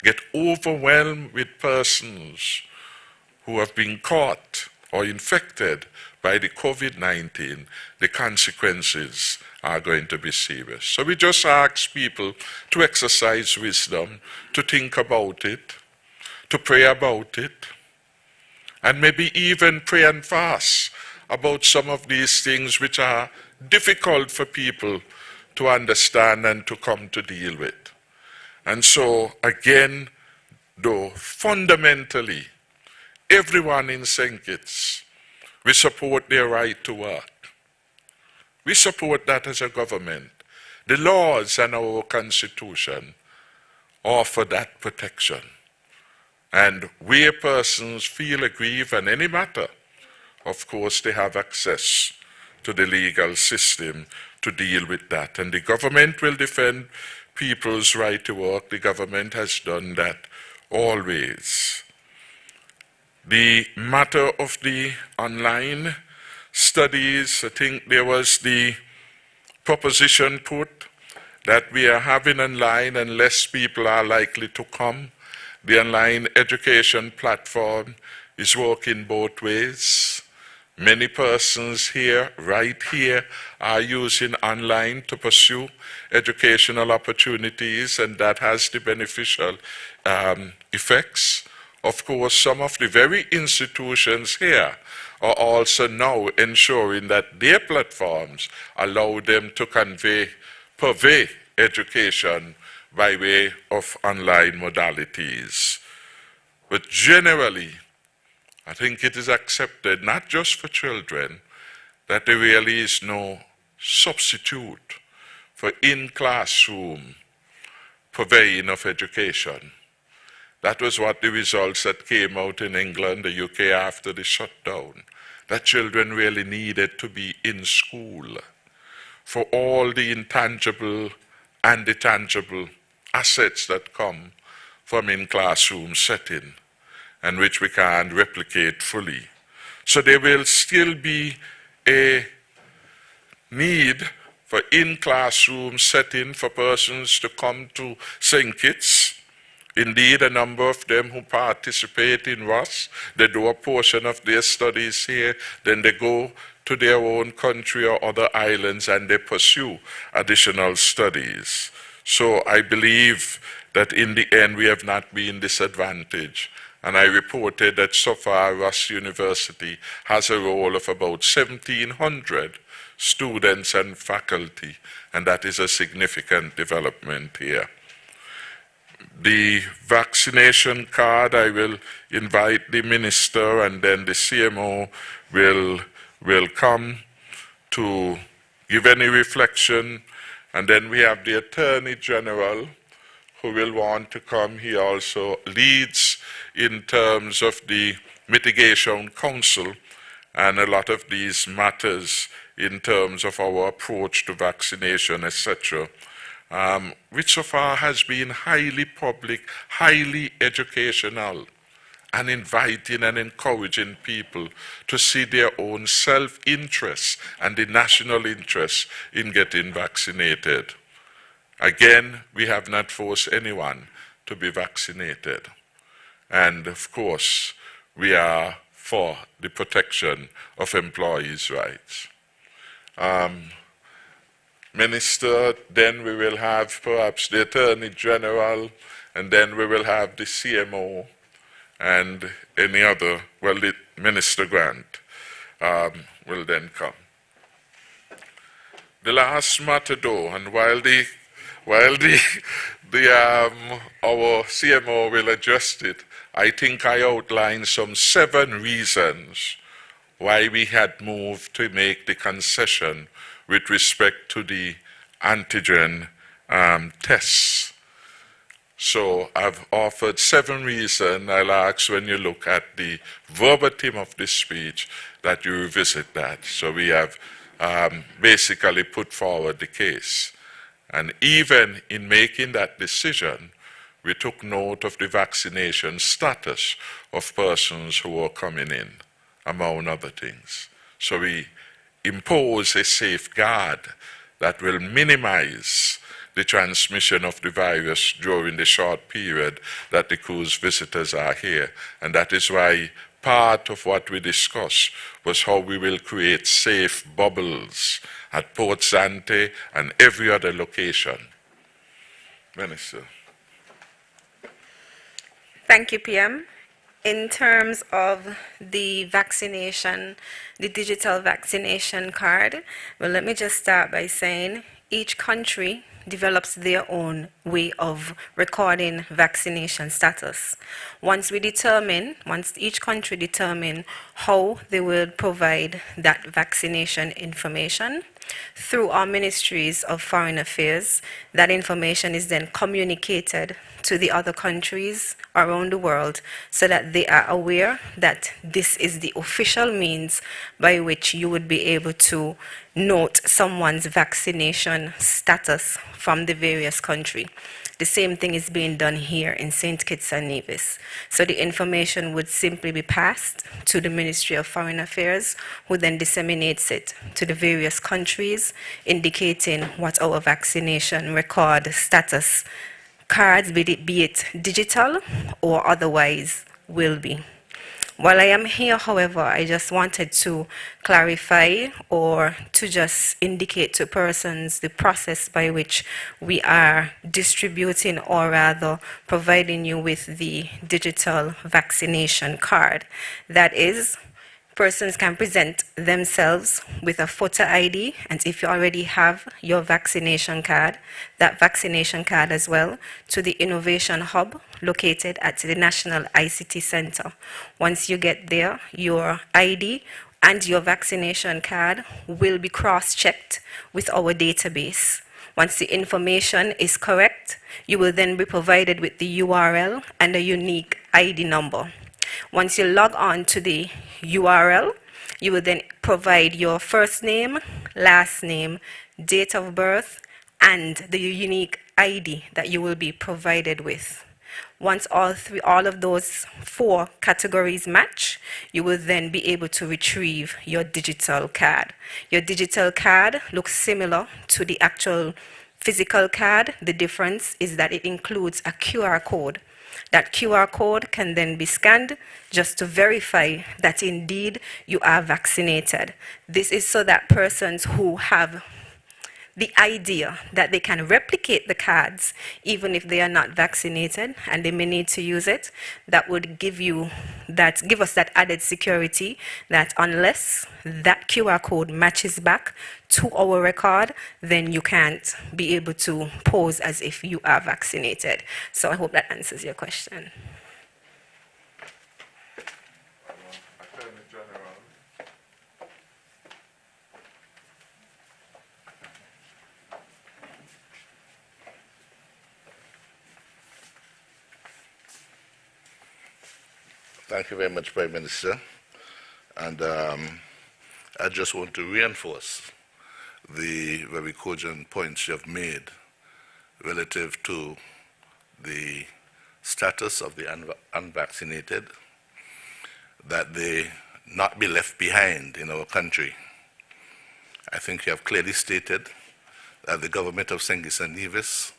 get overwhelmed with persons who have been caught or infected by the COVID-19, the consequences are going to be serious. So we just ask people to exercise wisdom, to think about it, to pray about it, and maybe even pray and fast about some of these things which are difficult for people to understand and to come to deal with. And so, again, though, fundamentally, everyone in St. Kitts, we support their right to work. We support that as a government. The laws and our Constitution offer that protection. And where persons feel aggrieved in any matter, of course, they have access to the legal system to deal with that. And the government will defend people's right to work. The government has done that always. The matter of the online studies, I think there was the proposition put that we are having online and less people are likely to come. The online education platform is working both ways. Many persons here, right here, are using online to pursue educational opportunities, and that has the beneficial effects. Of course, some of the very institutions here are also now ensuring that their platforms allow them to purvey education by way of online modalities. But generally, I think it is accepted, not just for children, that there really is no substitute for in-classroom purveying of education. That was what the results that came out in England, the UK after the shutdown, that children really needed to be in school for all the intangible and the tangible assets that come from in-classroom setting and which we can't replicate fully. So there will still be a need for in-classroom setting for persons to come to St. Kitts. Indeed, a number of them who participate in ROS, they do a portion of their studies here, then they go to their own country or other islands and they pursue additional studies. So I believe that in the end we have not been disadvantaged. And I reported that so far Ross University has a roll of about 1,700 students and faculty, and that is a significant development here. The vaccination card, I will invite the minister and then the CMO will come to give any reflection. And then we have the Attorney General who will want to come. He also leads in terms of the Mitigation Council and a lot of these matters in terms of our approach to vaccination, etc., which so far has been highly public, highly educational, and inviting and encouraging people to see their own self-interest and the national interest in getting vaccinated. Again, we have not forced anyone to be vaccinated. And of course, we are for the protection of employees' rights. Minister, then we will have perhaps the Attorney General, and then we will have the CMO and any other, well, the Minister Grant will then come. The last matter though, and while our CMO will adjust it, I think I outlined some 7 reasons why we had moved to make the concession with respect to the antigen tests. So I've offered 7 reasons. I'll ask when you look at the verbatim of this speech that you revisit that. So we have basically put forward the case. And even in making that decision, we took note of the vaccination status of persons who are coming in, among other things. So we impose a safeguard that will minimize the transmission of the virus during the short period that the cruise visitors are here. And that is why part of what we discussed was how we will create safe bubbles at Port Zante and every other location. Minister. Thank you, PM. In terms of the vaccination, the digital vaccination card, well, let me just start by saying each country develops their own way of recording vaccination status. Once each country determine how they will provide that vaccination information, through our ministries of foreign affairs, that information is then communicated to the other countries around the world so that they are aware that this is the official means by which you would be able to note someone's vaccination status from the various country. The same thing is being done here in St. Kitts and Nevis. So the information would simply be passed to the Ministry of Foreign Affairs, who then disseminates it to the various countries, indicating what our vaccination record status cards, be it digital or otherwise, will be. While I am here, however, I just wanted to clarify or to just indicate to persons the process by which we are distributing or rather providing you with the digital vaccination card. That is, persons can present themselves with a photo ID, and if you already have your vaccination card, that vaccination card as well, to the Innovation Hub located at the National ICT Center. Once you get there, your ID and your vaccination card will be cross-checked with our database. Once the information is correct, you will then be provided with the URL and a unique ID number. Once you log on to the URL, you will then provide your first name, last name, date of birth, and the unique ID that you will be provided with. Once all of those 4 categories match, you will then be able to retrieve your digital card. Your digital card looks similar to the actual physical card. The difference is that it includes a QR code. That QR code can then be scanned just to verify that indeed you are vaccinated. This is so that persons who have the idea that they can replicate the cards even if they are not vaccinated and they may need to use it, that would give us that added security that unless that QR code matches back to our record, then you can't be able to pose as if you are vaccinated. So I hope that answers your question. Thank you very much, Prime Minister. And I just want to reinforce the very cogent points you have made relative to the status of the unvaccinated, that they not be left behind in our country. I think you have clearly stated that the government of St. Kitts and Nevis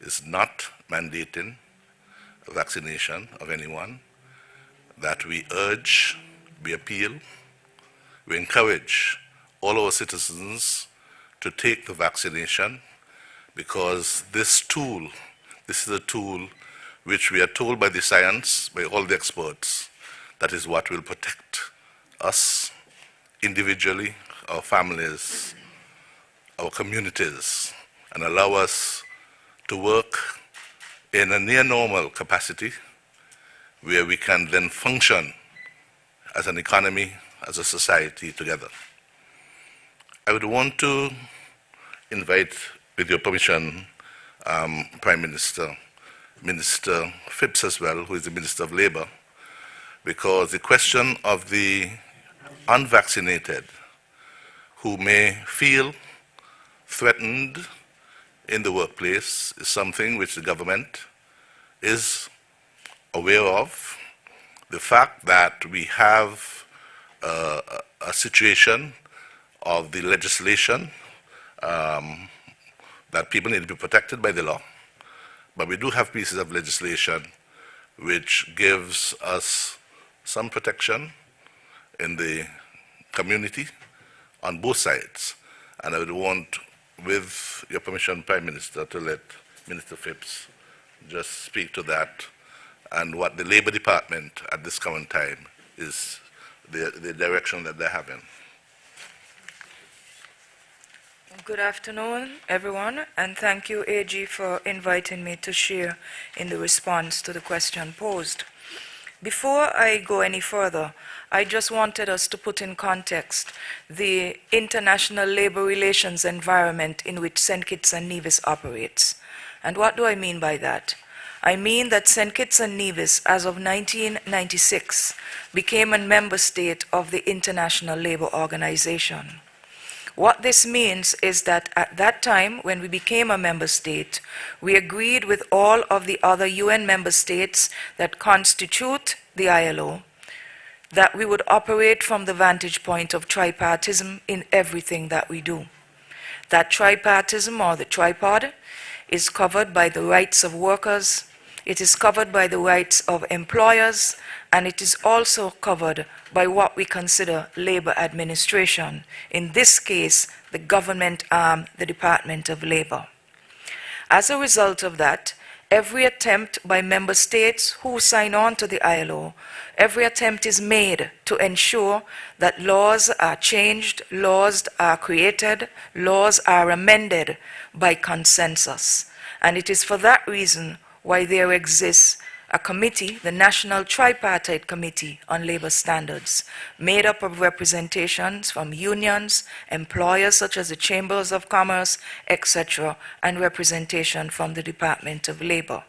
is not mandating vaccination of anyone, that we urge, we appeal, we encourage all our citizens to take the vaccination, because this is a tool which we are told by the science, by all the experts, that is what will protect us individually, our families, our communities, and allow us to work in a near normal capacity where we can then function as an economy, as a society together. I would want to invite, with your permission, Prime Minister, Minister Phipps as well, who is the Minister of Labour, because the question of the unvaccinated who may feel threatened in the workplace is something which the government is aware of. The fact that we have a situation of the legislation that people need to be protected by the law, but we do have pieces of legislation which gives us some protection in the community on both sides. And I would want, with your permission, Prime Minister, to let Minister Phipps just speak to that and what the Labour Department at this current time is, the direction that they're having. Good afternoon, everyone, and thank you, AG, for inviting me to share in the response to the question posed. Before I go any further, I just wanted us to put in context the international labor relations environment in which St. Kitts and Nevis operates. And what do I mean by that? I mean that St. Kitts and Nevis, as of 1996, became a member state of the International Labour Organization. What this means is that at that time, when we became a member state, we agreed with all of the other UN member states that constitute the ILO that we would operate from the vantage point of tripartism in everything that we do. That tripartism, or the tripod, is covered by the rights of workers, it is covered by the rights of employers, and it is also covered by what we consider labor administration, in this case, the government arm, the Department of Labor. As a result of that, every attempt by member states who sign on to the ILO, every attempt is made to ensure that laws are changed, laws are created, laws are amended by consensus. And it is for that reason why there exists a committee, the National Tripartite Committee on Labor Standards, made up of representations from unions, employers such as the Chambers of Commerce, etc., and representation from the Department of Labor.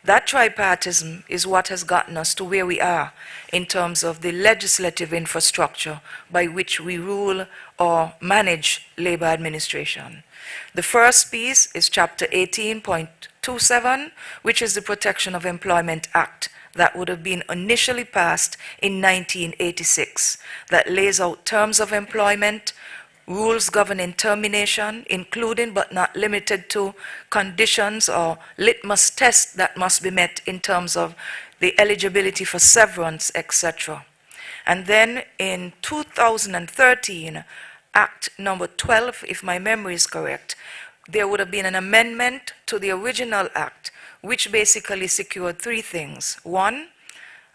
That tripartism is what has gotten us to where we are in terms of the legislative infrastructure by which we rule or manage labor administration. The first piece is Chapter 18.27, which is the Protection of Employment Act that would have been initially passed in 1986, that lays out terms of employment, rules governing termination, including but not limited to conditions or litmus tests that must be met in terms of the eligibility for severance, etc. And then in 2013, Act number 12, if my memory is correct, there would have been an amendment to the original act, which basically secured three things. One,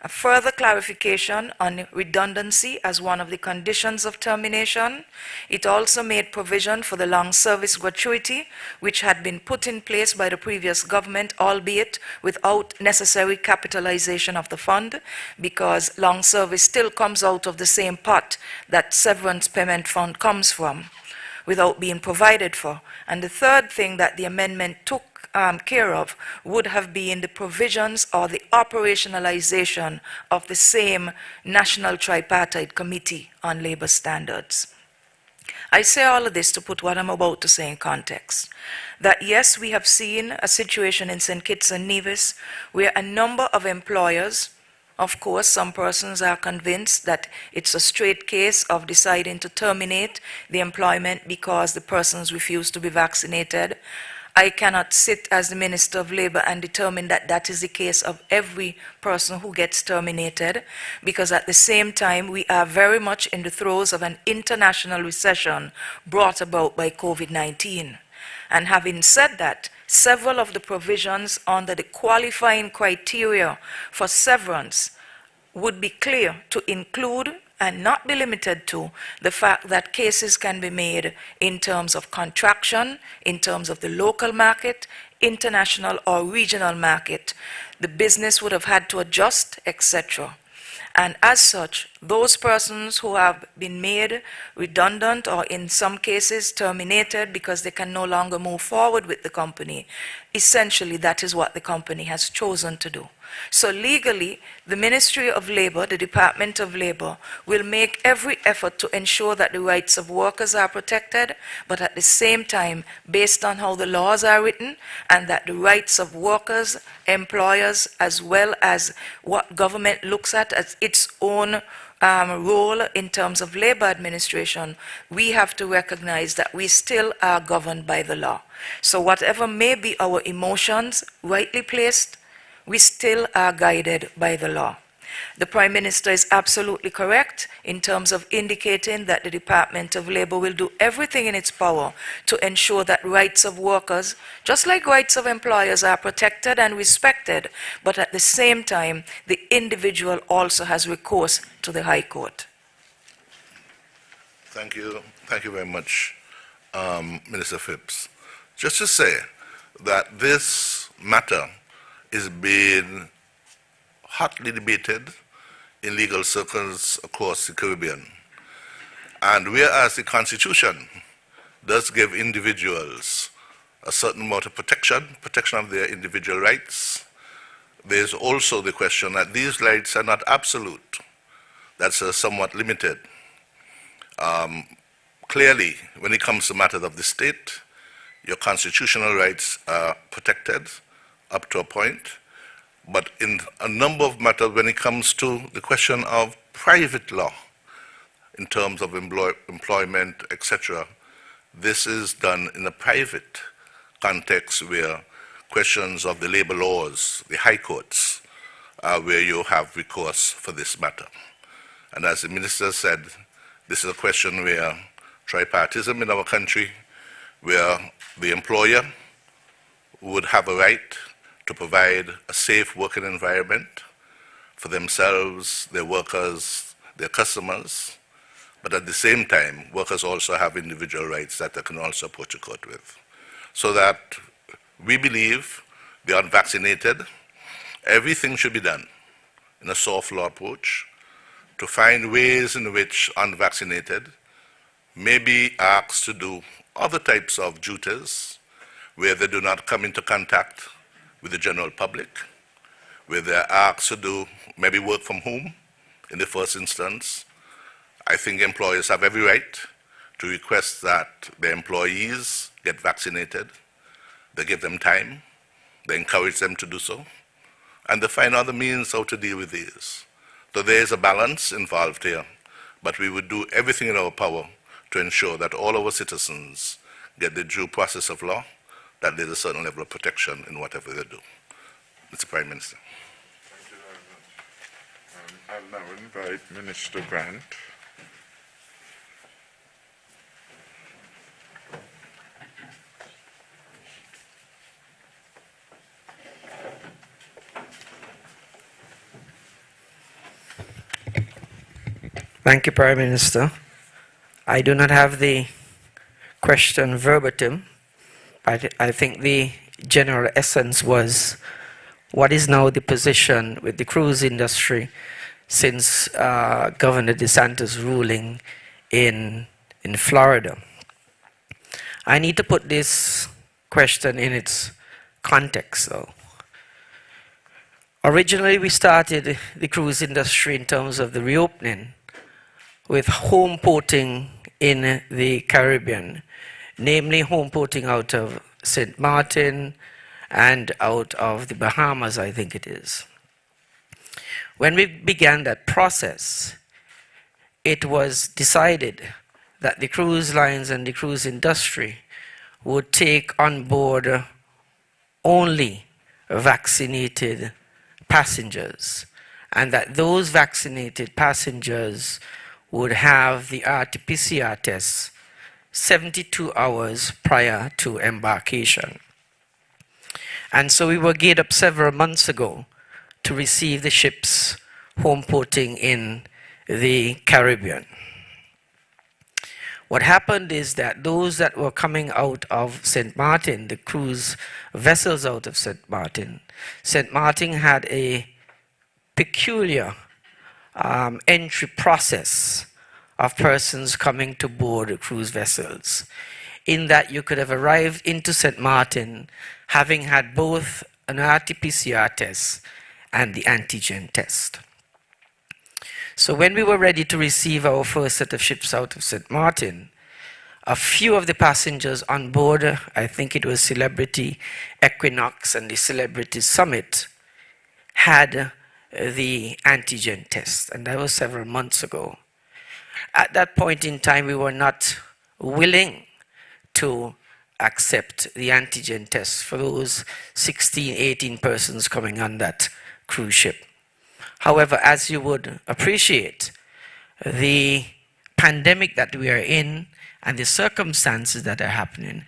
a further clarification on redundancy as one of the conditions of termination. It also made provision for the long service gratuity, which had been put in place by the previous government, albeit without necessary capitalization of the fund, because long service still comes out of the same pot that severance payment fund comes from, without being provided for. And the third thing that the amendment took care of would have been the provisions or the operationalization of the same National Tripartite Committee on Labor Standards. I say all of this to put what I'm about to say in context. That yes, we have seen a situation in St. Kitts and Nevis where a number of employers, of course, some persons are convinced that it's a straight case of deciding to terminate the employment because the persons refuse to be vaccinated. I cannot sit as the Minister of Labor and determine that that is the case of every person who gets terminated, because at the same time, we are very much in the throes of an international recession brought about by COVID-19. And having said that, several of the provisions under the qualifying criteria for severance would be clear to include and not be limited to the fact that cases can be made in terms of contraction, in terms of the local market, international or regional market. The business would have had to adjust, etc. And as such, those persons who have been made redundant or in some cases terminated because they can no longer move forward with the company, essentially that is what the company has chosen to do. So legally, the Ministry of Labor, the Department of Labor, will make every effort to ensure that the rights of workers are protected, but at the same time, based on how the laws are written, and that the rights of workers, employers, as well as what government looks at as its own role in terms of labor administration, we have to recognize that we still are governed by the law. So whatever may be our emotions rightly placed, we still are guided by the law. The Prime Minister is absolutely correct in terms of indicating that the Department of Labor will do everything in its power to ensure that rights of workers, just like rights of employers, are protected and respected, but at the same time, the individual also has recourse to the High Court. Thank you. Thank you very much, Minister Phipps. Just to say that this matter is being hotly debated in legal circles across the Caribbean. And whereas the Constitution does give individuals a certain amount of protection of their individual rights, there's also the question that these rights are not absolute. That's somewhat limited. Clearly, when it comes to matters of the state, your constitutional rights are protected up to a point. But in a number of matters, when it comes to the question of private law, in terms of employment, etc., this is done in a private context where questions of the labor laws, the high courts, are where you have recourse for this matter. And as the Minister said, this is a question where tripartism in our country, where the employer would have a right to provide a safe working environment for themselves, their workers, their customers, but at the same time, workers also have individual rights that they can also approach a court with. So that we believe the unvaccinated, everything should be done in a soft law approach to find ways in which unvaccinated may be asked to do other types of duties where they do not come into contact with the general public, where they're asked to do maybe work from home in the first instance. I think employers have every right to request that their employees get vaccinated. They give them time, they encourage them to do so, and they find other means how to deal with these. So there is a balance involved here, but we would do everything in our power to ensure that all our citizens get the due process of law, that there's a certain level of protection in whatever they do. Mr. Prime Minister. Thank you very much. I'll now invite Minister Grant. Thank you, Prime Minister. I do not have the question verbatim. I think the general essence was, what is now the position with the cruise industry since Governor DeSantis' ruling in Florida? I need to put this question in its context, though. Originally, we started the cruise industry in terms of the reopening with home porting in the Caribbean, namely home porting out of St. Martin and out of the Bahamas, I think it is. When we began that process, it was decided that the cruise lines and the cruise industry would take on board only vaccinated passengers, and that those vaccinated passengers would have the RT-PCR test 72 hours prior to embarkation. And so we were geared up several months ago to receive the ships home porting in the Caribbean. What happened is that those that were coming out of St. Martin, the cruise vessels out of St. Martin had a peculiar entry process of persons coming to board cruise vessels, in that you could have arrived into St. Martin having had both an RT-PCR test and the antigen test. So when we were ready to receive our first set of ships out of St. Martin, a few of the passengers on board, I think it was Celebrity Equinox and the Celebrity Summit, had the antigen test, and that was several months ago. At that point in time, we were not willing to accept the antigen test for those 16, 18 persons coming on that cruise ship. However, as you would appreciate, the pandemic that we are in and the circumstances that are happening,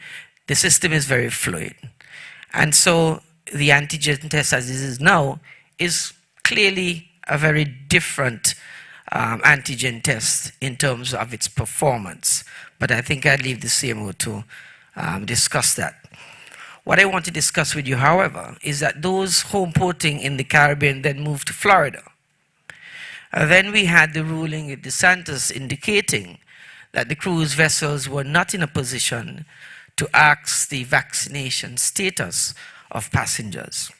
the system is very fluid. And so the antigen test as it is now is clearly a very different antigen test in terms of its performance. But I think I'd leave the CMO to discuss that. What I want to discuss with you, however, is that those home porting in the Caribbean then moved to Florida. Then we had the ruling at DeSantis indicating that the cruise vessels were not in a position to ask the vaccination status of passengers.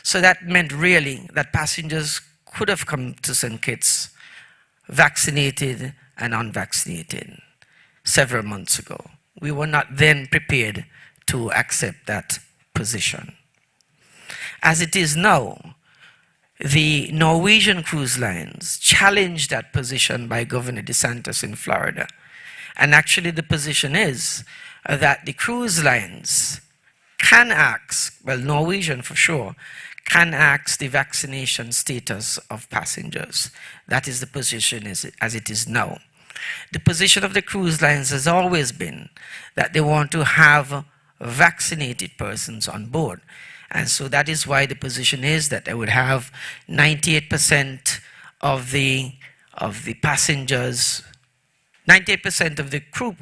So that meant really that passengers could have come to St. Kitts vaccinated and unvaccinated several months ago. We were not then prepared to accept that position. As it is now, the Norwegian cruise lines challenged that position by Governor DeSantis in Florida. And actually the position is that the cruise lines can ask, well, Norwegian for sure, can ask the vaccination status of passengers. That is the position as it is now. The position of the cruise lines has always been that they want to have vaccinated persons on board. And so that is why the position is that they would have 98% of the passengers, 98% of the crew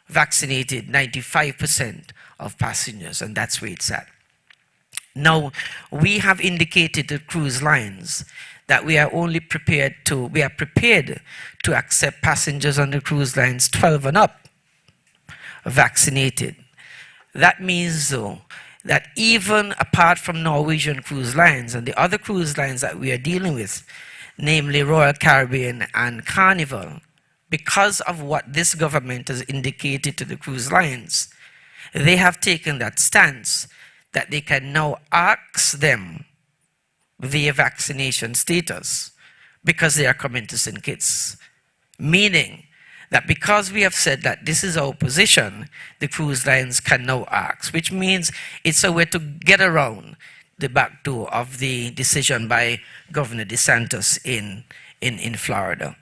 vaccinated, 95% of passengers, and that's where it's at. Now, we have indicated to cruise lines that we are prepared to accept passengers on the cruise lines 12 and up vaccinated. That means, though, that even apart from Norwegian cruise lines and the other cruise lines that we are dealing with, namely Royal Caribbean and Carnival, because of what this government has indicated to the cruise lines, they have taken that stance that they can now ask them via vaccination status because they are coming to St. Kitts. Meaning that because we have said that this is our position, the cruise lines can now ask, which means it's a way to get around the back door of the decision by Governor DeSantis in Florida.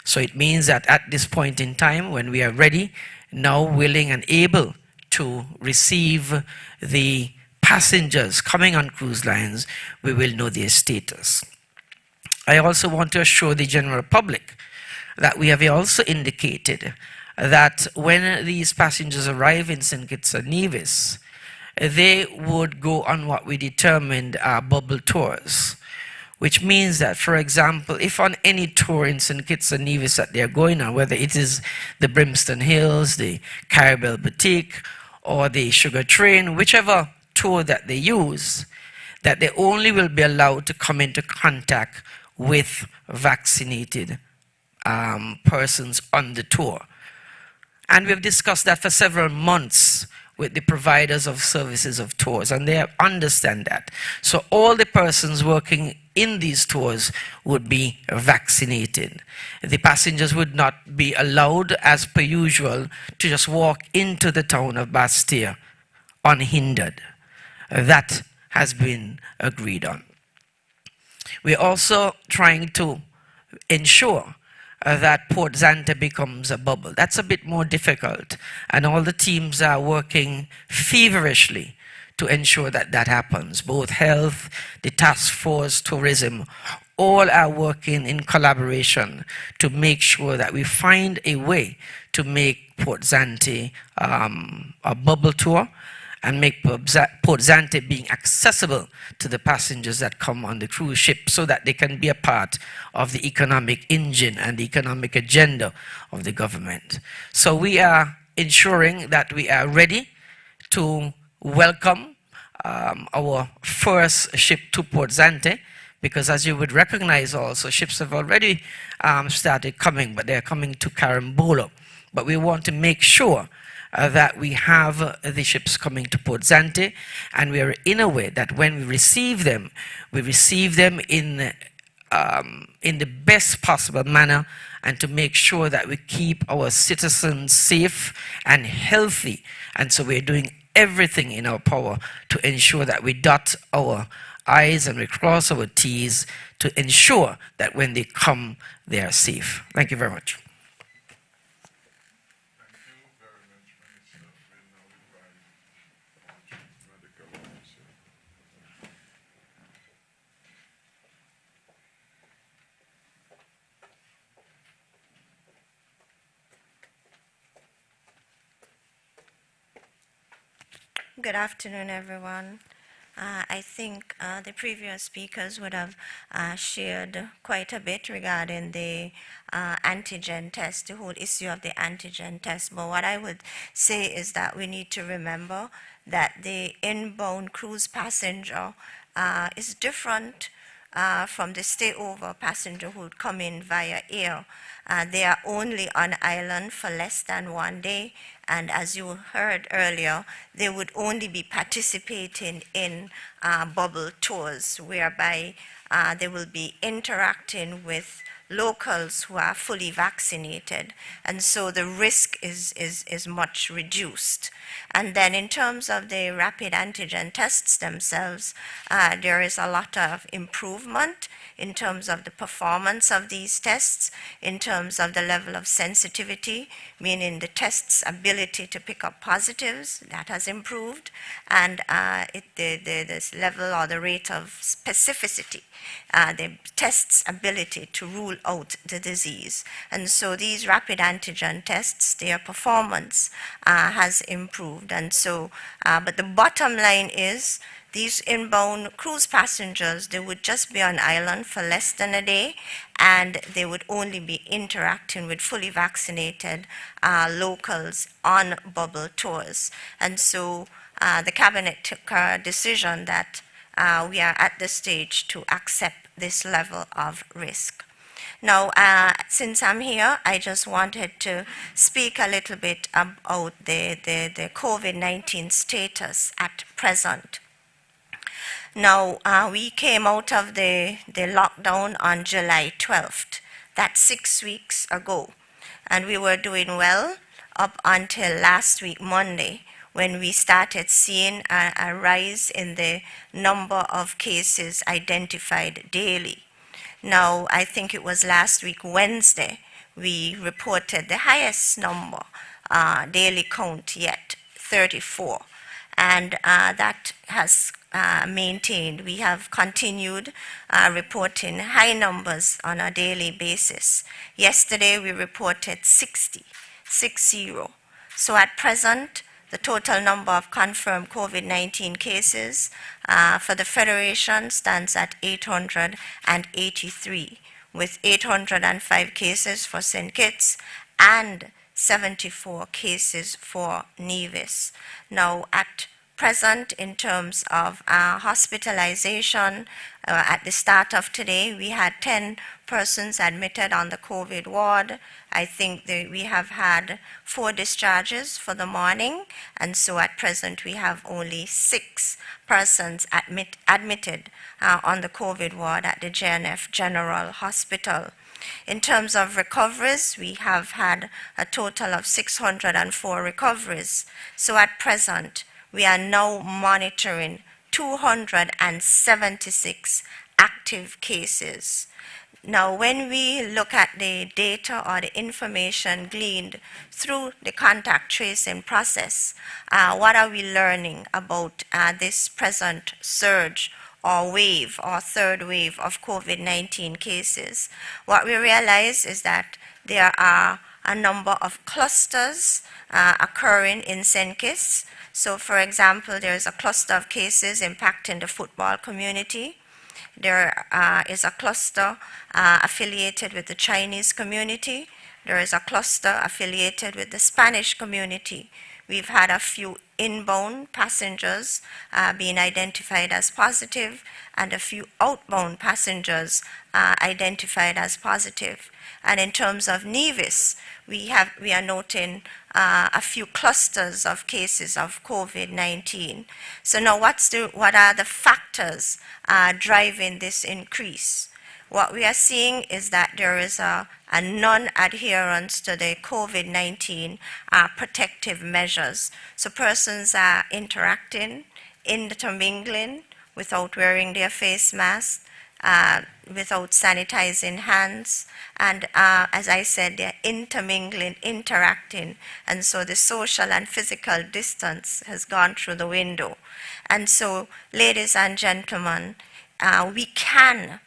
So it means that at this point in time, when we are ready, now willing and able to receive the passengers coming on cruise lines, we will know their status. I also want to assure the general public that we have also indicated that when these passengers arrive in St. Kitts and Nevis, they would go on what we determined are bubble tours, which means that, for example, if on any tour in St. Kitts and Nevis that they're going on, whether it is the Brimstone Hills, the Caribel Boutique, or the Sugar Train, whichever tour that they use, that they only will be allowed to come into contact with vaccinated persons on the tour. And we've discussed that for several months with the providers of services of tours, and they understand that. So all the persons working in these tours would be vaccinated. The passengers would not be allowed, as per usual, to just walk into the town of Bastia unhindered. That has been agreed on. We're also trying to ensure that Port Zante becomes a bubble. That's a bit more difficult, and all the teams are working feverishly to ensure that that happens. Both health, the task force, tourism, all are working in collaboration to make sure that we find a way to make Port Zante a bubble tour, and make Port Zante being accessible to the passengers that come on the cruise ship so that they can be a part of the economic engine and the economic agenda of the government. So we are ensuring that we are ready to welcome our first ship to Port Zante, because as you would recognize also, ships have already started coming, but they're coming to Carambolo. But we want to make sure that we have the ships coming to Port Zante, and we are in a way that when we receive them in the best possible manner, and to make sure that we keep our citizens safe and healthy. And so we're doing everything in our power to ensure that we dot our I's and we cross our T's to ensure that when they come, they are safe. Thank you very much. Good afternoon, everyone. I think the previous speakers would have shared quite a bit regarding the antigen test, the whole issue of the antigen test. But what I would say is that we need to remember that the inbound cruise passenger is different from the stayover passenger who would come in via air. They are only on island for less than 1 day, and as you heard earlier, they would only be participating in bubble tours, whereby they will be interacting with locals who are fully vaccinated, and so the risk is much reduced. And then in terms of the rapid antigen tests themselves, there is a lot of improvement in terms of the performance of these tests, in terms of the level of sensitivity, meaning the test's ability to pick up positives, that has improved, and this level or the rate of specificity, the test's ability to rule out the disease. And so these rapid antigen tests, their performance has improved. And so, but the bottom line is, these inbound cruise passengers, they would just be on island for less than a day, and they would only be interacting with fully vaccinated locals on bubble tours. And so the cabinet took a decision that we are at the stage to accept this level of risk. Now, since I'm here, I just wanted to speak a little bit about the COVID-19 status at present. Now, we came out of the lockdown on July 12th. That's 6 weeks ago. And we were doing well up until last week, Monday, when we started seeing a rise in the number of cases identified daily. Now, I think it was last week, Wednesday, we reported the highest number, daily count yet, 34. And that has maintained. We have continued reporting high numbers on a daily basis. Yesterday we reported 60. So at present, the total number of confirmed COVID-19 cases for the Federation stands at 883, with 805 cases for St. Kitts and 74 cases for Nevis. Now, at present, in terms of hospitalization, at the start of today, we had 10 persons admitted on the COVID ward. I think we have had 4 discharges for the morning, and so at present we have only 6 persons admitted on the COVID ward at the JNF General Hospital. In terms of recoveries, we have had a total of 604 recoveries. So at present, we are now monitoring 276 active cases. Now, when we look at the data or the information gleaned through the contact tracing process, what are we learning about this present surge or wave or third wave of COVID-19 cases? What we realize is that there are a number of clusters occurring in St. Kitts. So, for example, there is a cluster of cases impacting the football community. There is a cluster affiliated with the Chinese community. There is a cluster affiliated with the Spanish community. We've had a few inbound passengers being identified as positive, and a few outbound passengers identified as positive. And in terms of Nevis, we are noting a few clusters of cases of COVID-19. So now what are the factors driving this increase? What we are seeing is that there is a non-adherence to the COVID-19 protective measures. So persons are interacting, intermingling without wearing their face mask, without sanitizing hands, and as I said, they're intermingling, interacting, and so the social and physical distance has gone through the window. And so, ladies and gentlemen, we can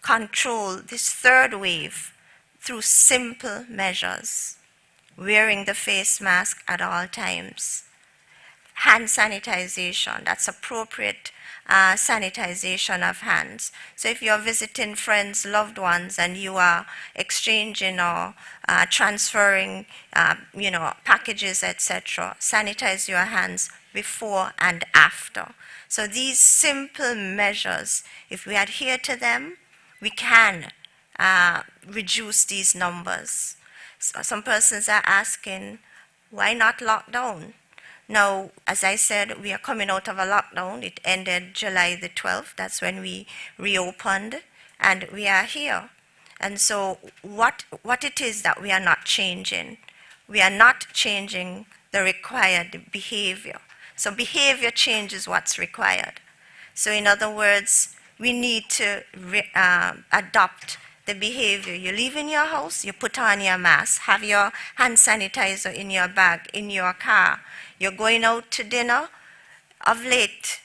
control this third wave through simple measures: wearing the face mask at all times, hand sanitization, that's appropriate sanitization of hands. So if you're visiting friends, loved ones, and you are exchanging or transferring, packages, etc., sanitize your hands before and after. So these simple measures, if we adhere to them, we can reduce these numbers. So some persons are asking, why not lockdown? Now, as I said, we are coming out of a lockdown. It ended July the 12th. That's when we reopened, and we are here. And so what it is that we are not changing? We are not changing the required behavior. So behavior change is what's required. So in other words, we need to adopt the behavior. You leave in your house, you put on your mask, have your hand sanitizer in your bag, in your car. You're going out to dinner. Of late,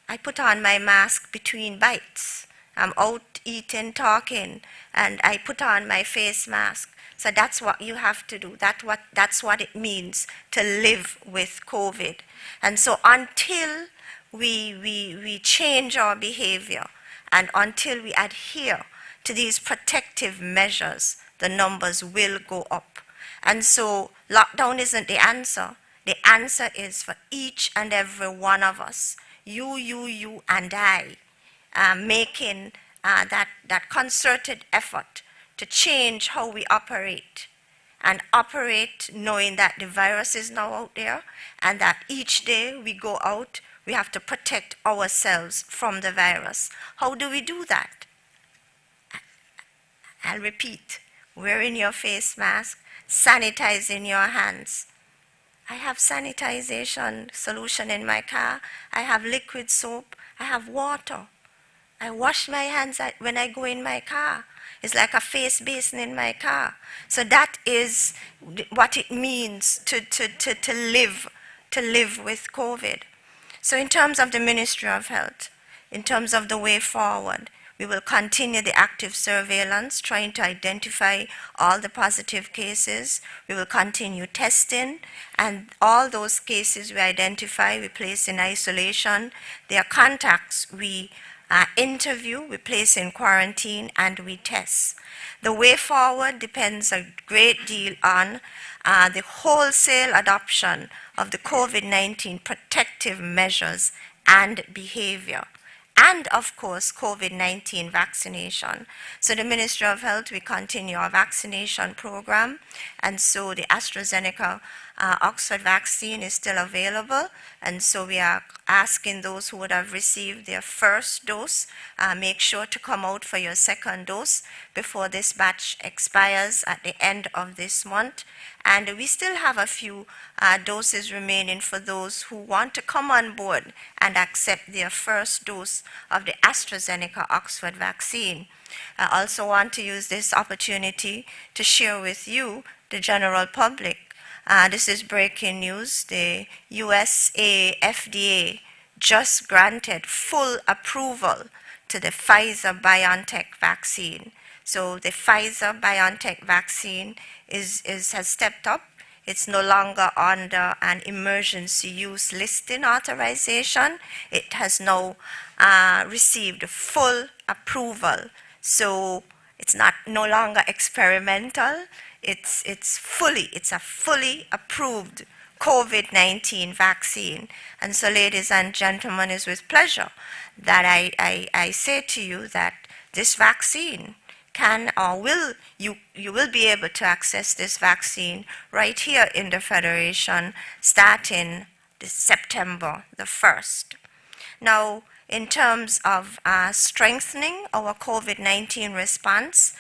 I put on my mask between bites. I'm out eating, talking, and I put on my face mask. So that's what you have to do. That's what it means to live with COVID. And so until we change our behavior and until we adhere to these protective measures, the numbers will go up. And so lockdown isn't the answer. The answer is for each and every one of us, you, and I, making that concerted effort to change how we operate, and operate knowing that the virus is now out there, and that each day we go out, we have to protect ourselves from the virus. How do we do that? I'll repeat: wearing your face mask, sanitizing your hands. I have sanitization solution in my car. I have liquid soap. I have water. I wash my hands when I go in my car. It's like a face basin in my car. So that is what it means to live with COVID. So in terms of the Ministry of Health, in terms of the way forward, we will continue the active surveillance, trying to identify all the positive cases. We will continue testing, and all those cases we identify, we place in isolation. Their contacts, we interview, we place in quarantine, and we test. The way forward depends a great deal on the wholesale adoption of the COVID-19 protective measures and behavior, and of course COVID-19 vaccination. So the Ministry of Health, we continue our vaccination program, and so the AstraZeneca Oxford vaccine is still available, and so we are asking those who would have received their first dose, make sure to come out for your second dose before this batch expires at the end of this month. And we still have a few doses remaining for those who want to come on board and accept their first dose of the AstraZeneca Oxford vaccine. I also want to use this opportunity to share with you, the general public, this is breaking news. The USA FDA just granted full approval to the Pfizer-BioNTech vaccine. So the Pfizer-BioNTech vaccine has stepped up. It's no longer under an emergency use listing authorization. It has now received full approval. So it's no longer experimental. It's a fully approved COVID-19 vaccine. And so, ladies and gentlemen, it's with pleasure that I say to you that this vaccine can or will you will be able to access this vaccine right here in the Federation starting September the 1st. Now, in terms of strengthening our COVID-19 response,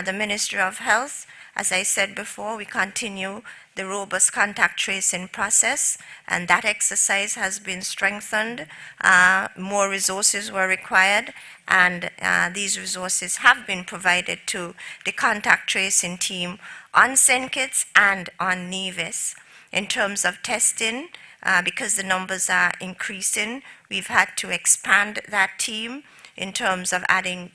the Ministry of Health, as I said before, we continue the robust contact tracing process, and that exercise has been strengthened. More resources were required, and these resources have been provided to the contact tracing team on St. Kitts and on Nevis. In terms of testing, because the numbers are increasing, we've had to expand that team in terms of adding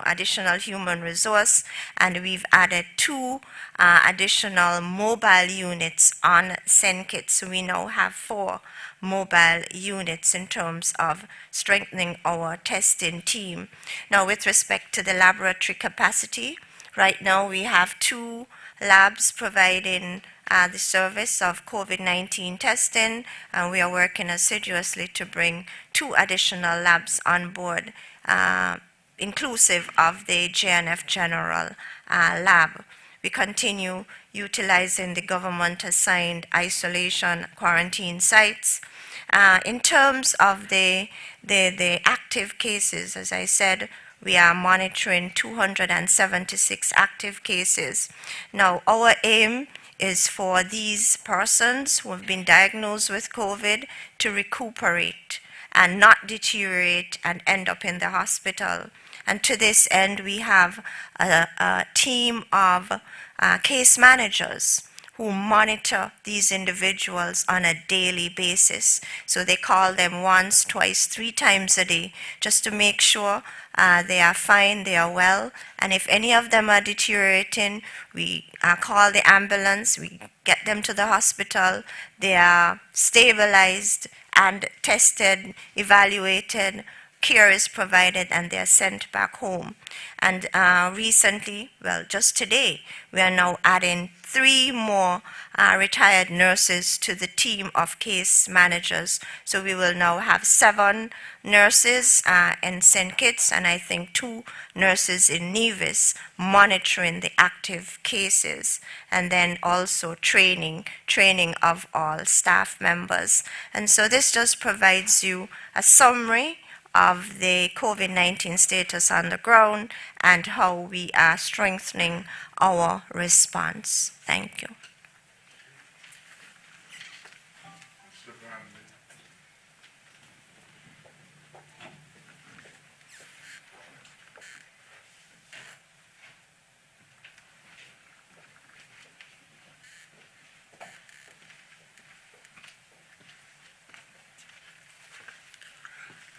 additional human resource, and we've added 2 additional mobile units on St. Kitts. So we now have 4 mobile units in terms of strengthening our testing team. Now, with respect to the laboratory capacity, right now we have 2 labs providing the service of COVID-19 testing, and we are working assiduously to bring 2 additional labs on board, inclusive of the JNF General lab. We continue utilizing the government-assigned isolation quarantine sites. In terms of the active cases, as I said, we are monitoring 276 active cases. Now, our aim is for these persons who have been diagnosed with COVID to recuperate and not deteriorate and end up in the hospital. And to this end, we have a team of case managers who monitor these individuals on a daily basis. So they call them once, twice, 3 times a day, just to make sure they are fine, they are well. And if any of them are deteriorating, we call the ambulance, we get them to the hospital, they are stabilized and tested, evaluated, care is provided, and they are sent back home. And recently, well, just today, we are now adding 3 more retired nurses to the team of case managers. So we will now have 7 nurses in St. Kitts, and I think 2 nurses in Nevis monitoring the active cases, and then also training of all staff members. And so this just provides you a summary of the COVID-19 status on the ground and how we are strengthening our response. Thank you.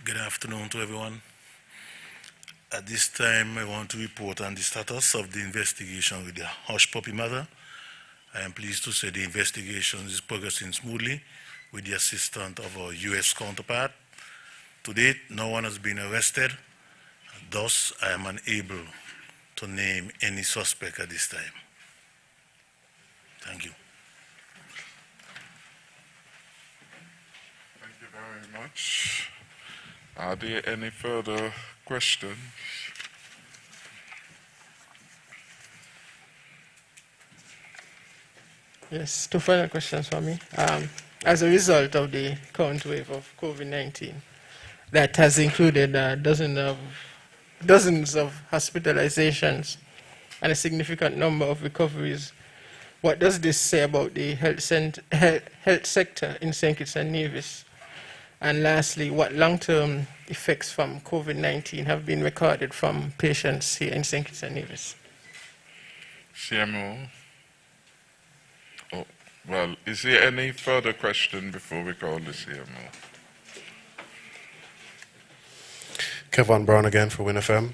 Good afternoon to everyone. At this time, I want to report on the status of the investigation with the hush puppy matter. I am pleased to say the investigation is progressing smoothly with the assistance of our U.S. counterpart. To date, no one has been arrested. Thus, I am unable to name any suspect at this time. Thank you. Thank you very much. Are there any further questions? Yes, 2 final questions for me. As a result of the current wave of COVID-19, that has included dozens of hospitalizations and a significant number of recoveries, what does this say about the health sector in St. Kitts and Nevis? And lastly, what long-term effects from COVID-19 have been recorded from patients here in St. Kitts and Nevis? CMO? Oh, well, is there any further question before we call the CMO? Kevin Brown again for WinFM.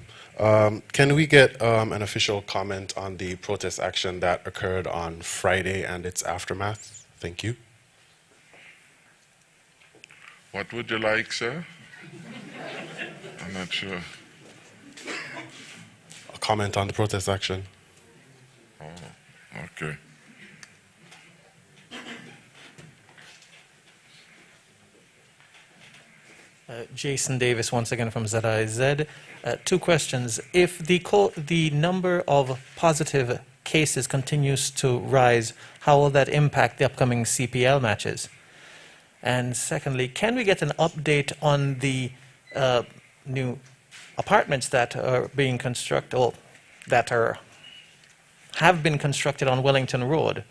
Can we get an official comment on the protest action that occurred on Friday and its aftermath? Thank you. What would you like, sir? I'm not sure. A comment on the protest action. Oh, okay. Jason Davis, once again from ZIZ. Two questions. If the number of positive cases continues to rise, how will that impact the upcoming CPL matches? And secondly, can we get an update on the new apartments that are being constructed, or that have been constructed on Wellington Road?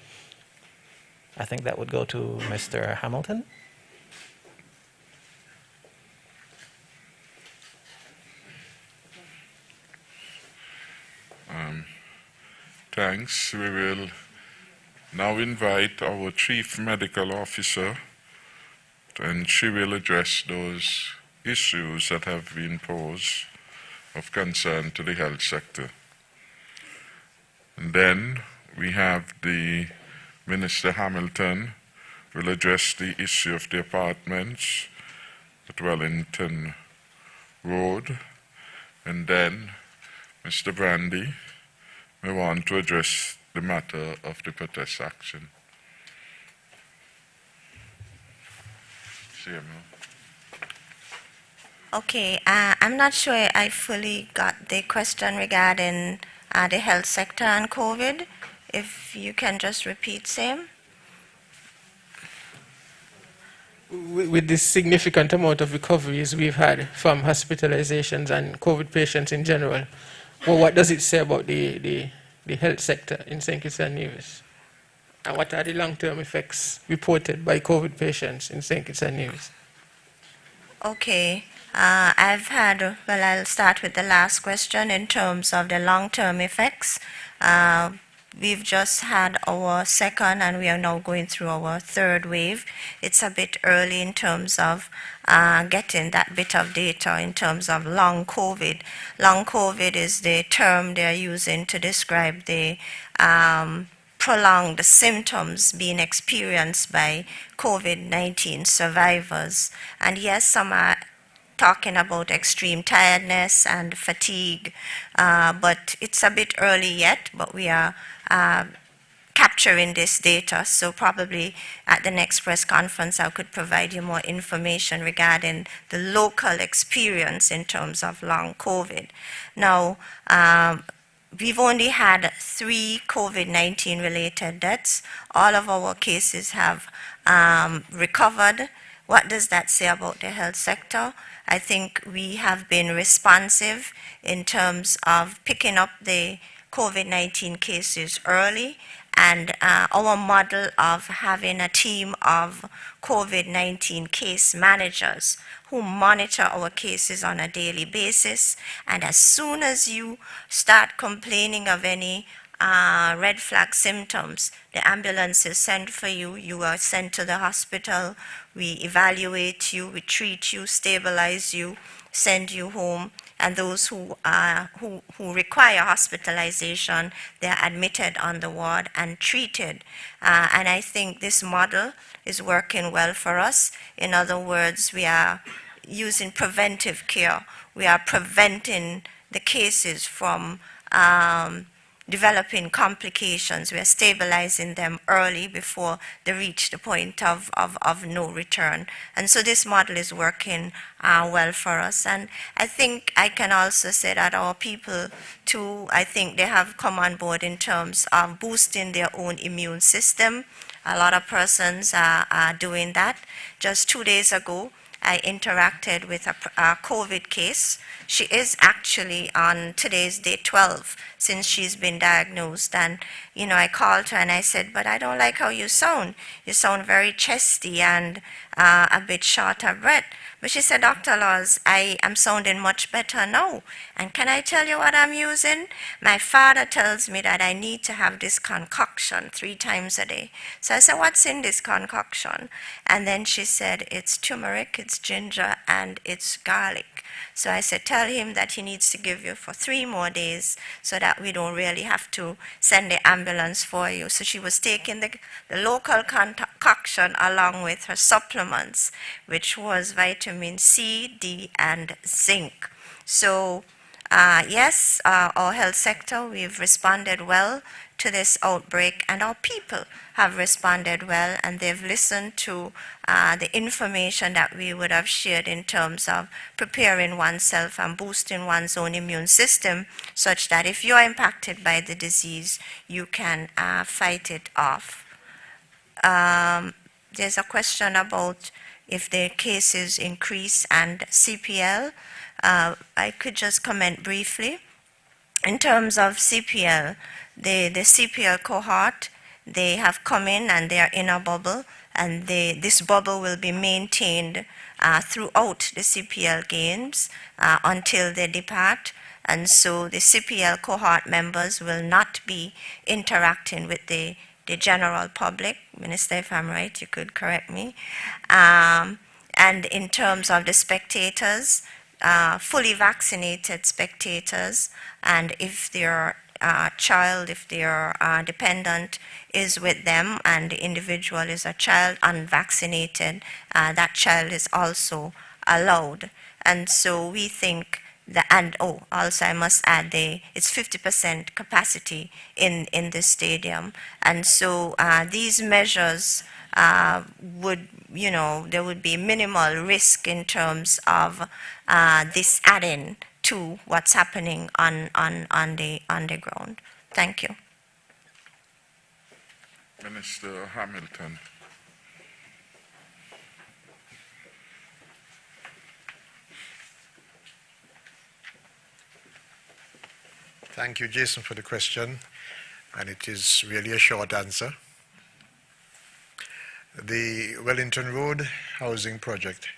I think that would go to Mr. Hamilton. Thanks. We will now invite our Chief Medical Officer, and she will address those issues that have been posed of concern to the health sector. And then we have the Minister Hamilton will address the issue of the apartments at Wellington Road. And then Mr. Brandy may want to address the matter of the protest action. CMO. Okay, I'm not sure I fully got the question regarding the health sector and COVID. If you can just repeat, same. With this significant amount of recoveries we've had from hospitalizations and COVID patients in general, well, what does it say about the health sector in St. Kitts and Nevis? And what are the long-term effects reported by COVID patients in St. Kitts and Nevis? Okay. I'll start with the last question in terms of the long-term effects. We've just had our second, and we are now going through our third wave. It's a bit early in terms of getting that bit of data in terms of long COVID. Long COVID is the term they're using to describe the prolonged symptoms being experienced by COVID-19 survivors. And yes, some are talking about extreme tiredness and fatigue, but it's a bit early yet, but we are capturing this data, so probably at the next press conference I could provide you more information regarding the local experience in terms of long COVID. Now, we've only had 3 COVID-19 related deaths. All of our cases have recovered. What does that say about the health sector? I think we have been responsive in terms of picking up the COVID-19 cases early, and our model of having a team of COVID-19 case managers who monitor our cases on a daily basis, and as soon as you start complaining of any red flag symptoms, the ambulance is sent for you, you are sent to the hospital, we evaluate you, we treat you, stabilize you, send you home, and those who require hospitalization, they're admitted on the ward and treated. And I think this model is working well for us. In other words, we are using preventive care. We are preventing the cases from developing complications. We are stabilizing them early before they reach the point of no return. And so this model is working well for us. And I think I can also say that our people too, I think they have come on board in terms of boosting their own immune system. A lot of persons are doing that. Just 2 days ago, I interacted with a COVID case. She is actually on today's day 12 since she's been diagnosed. And, you know, I called her and I said, but I don't like how you sound. You sound very chesty and a bit short of breath. But she said, Dr. Laws, I am sounding much better now. And can I tell you what I'm using? My father tells me that I need to have this concoction 3 times a day. So I said, what's in this concoction? And then she said, it's turmeric, it's ginger, and it's garlic. So I said, tell him that he needs to give you for 3 more days so that we don't really have to send the ambulance for you. So she was taking the local concoction along with her supplements, which was vitamin C, D, and zinc. So Yes, our health sector, we've responded well to this outbreak, and our people have responded well, and they've listened to the information that we would have shared in terms of preparing oneself and boosting one's own immune system, such that if you're impacted by the disease, you can fight it off. There's a question about if the cases increase and CPL. I could just comment briefly. In terms of CPL, the CPL cohort, they have come in and they are in a bubble, and this bubble will be maintained throughout the CPL games until they depart. And so the CPL cohort members will not be interacting with the general public. Minister, if I'm right, you could correct me. And in terms of the spectators, fully vaccinated spectators, and if their child, if their dependent is with them and the individual is a child unvaccinated, that child is also allowed. And so we think that, and also I must add, it's 50% capacity in the stadium. And so these measures would, there would be minimal risk in terms of this adding to what's happening on the ground. Thank you. Minister Hamilton. Thank you, Jason, for the question, and it is really a short answer. The Wellington Road housing project,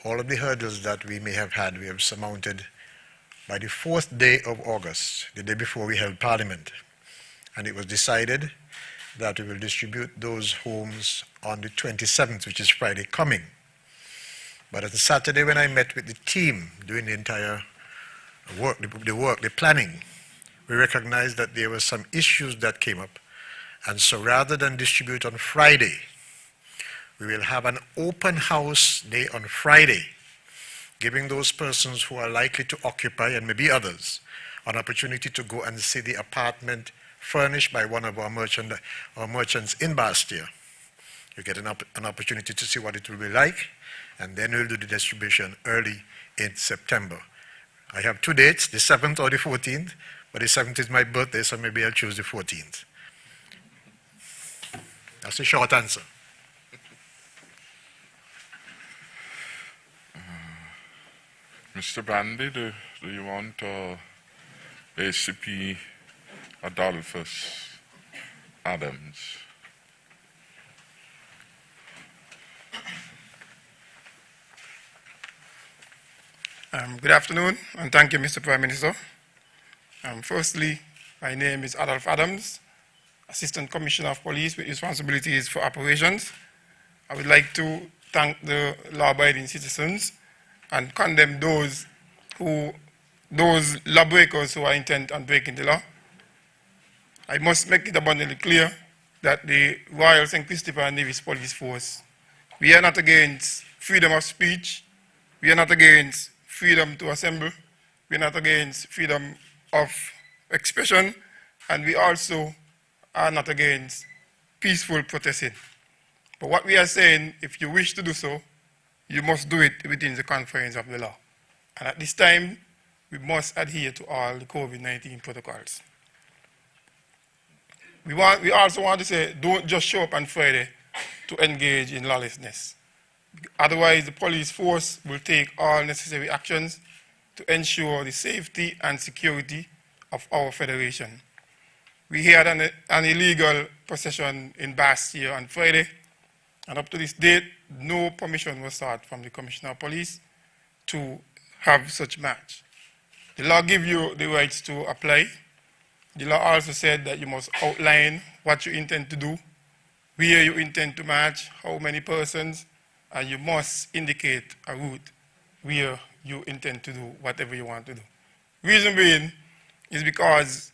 all of the hurdles that we may have had, we have surmounted by the 4th day of August, the day before we held Parliament. And it was decided that we will distribute those homes on the 27th, which is Friday coming. But on Saturday, when I met with the team doing the entire work, the planning, we recognized that there were some issues that came up. And so rather than distribute on Friday, we will have an open house day on Friday, giving those persons who are likely to occupy, and maybe others, an opportunity to go and see the apartment furnished by one of our merchants in Bastia. You get an opportunity to see what it will be like, and then we'll do the distribution early in September. I have 2 dates, the 7th or the 14th, but the 7th is my birthday, so maybe I'll choose the 14th. That's a short answer. Mr. Bandy, do you want ACP Adolphus Adams? Good afternoon, and thank you, Mr. Prime Minister. Firstly, my name is Adolph Adams, Assistant Commissioner of Police with responsibilities for operations. I would like to thank the law-abiding citizens and condemn those lawbreakers who are intent on breaking the law. I must make it abundantly clear that the Royal St. Christopher and Nevis Police Force, we are not against freedom of speech, we are not against freedom to assemble, we are not against freedom of expression, and we also are not against peaceful protesting. But what we are saying, if you wish to do so, you must do it within the confines of the law. And at this time, we must adhere to all the COVID-19 protocols. We also want to say, don't just show up on Friday to engage in lawlessness. Otherwise, the police force will take all necessary actions to ensure the safety and security of our federation. We had an illegal procession in Bastia on Friday, and up to this date, no permission was sought from the Commissioner of Police to have such match. The law gives you the rights to apply. The law also said that you must outline what you intend to do, where you intend to march, how many persons, and you must indicate a route where you intend to do whatever you want to do. Reason being is because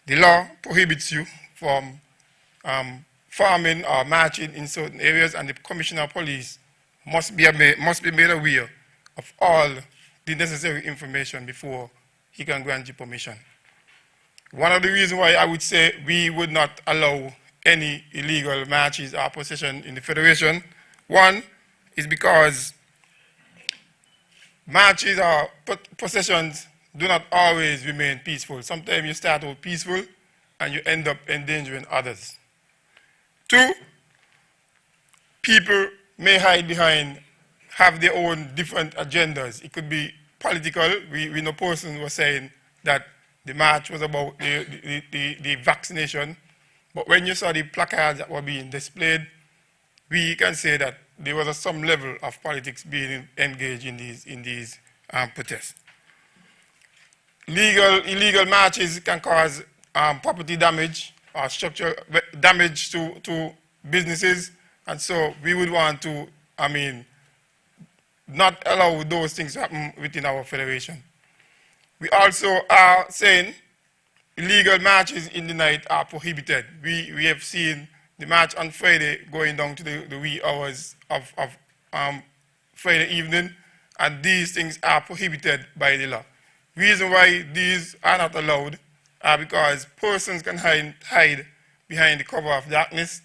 the law prohibits you from farming or marching in certain areas, and the Commissioner of Police must be made aware of all the necessary information before he can grant you permission. One of the reasons why I would say we would not allow any illegal marches or possession in the Federation, one is because marches or possessions do not always remain peaceful. Sometimes you start out peaceful and you end up endangering others. Two, people may hide behind, have their own different agendas. It could be political. We know person was saying that the march was about the vaccination. But when you saw the placards that were being displayed, we can say that there was some level of politics being engaged in these protests. Illegal marches can cause property damage or structural damage to businesses, and so we would want to, not allow those things to happen within our federation. We also are saying illegal marches in the night are prohibited. We have seen the march on Friday going down to the wee hours of Friday evening, and these things are prohibited by the law. Reason why these are not allowed are because persons can hide behind the cover of darkness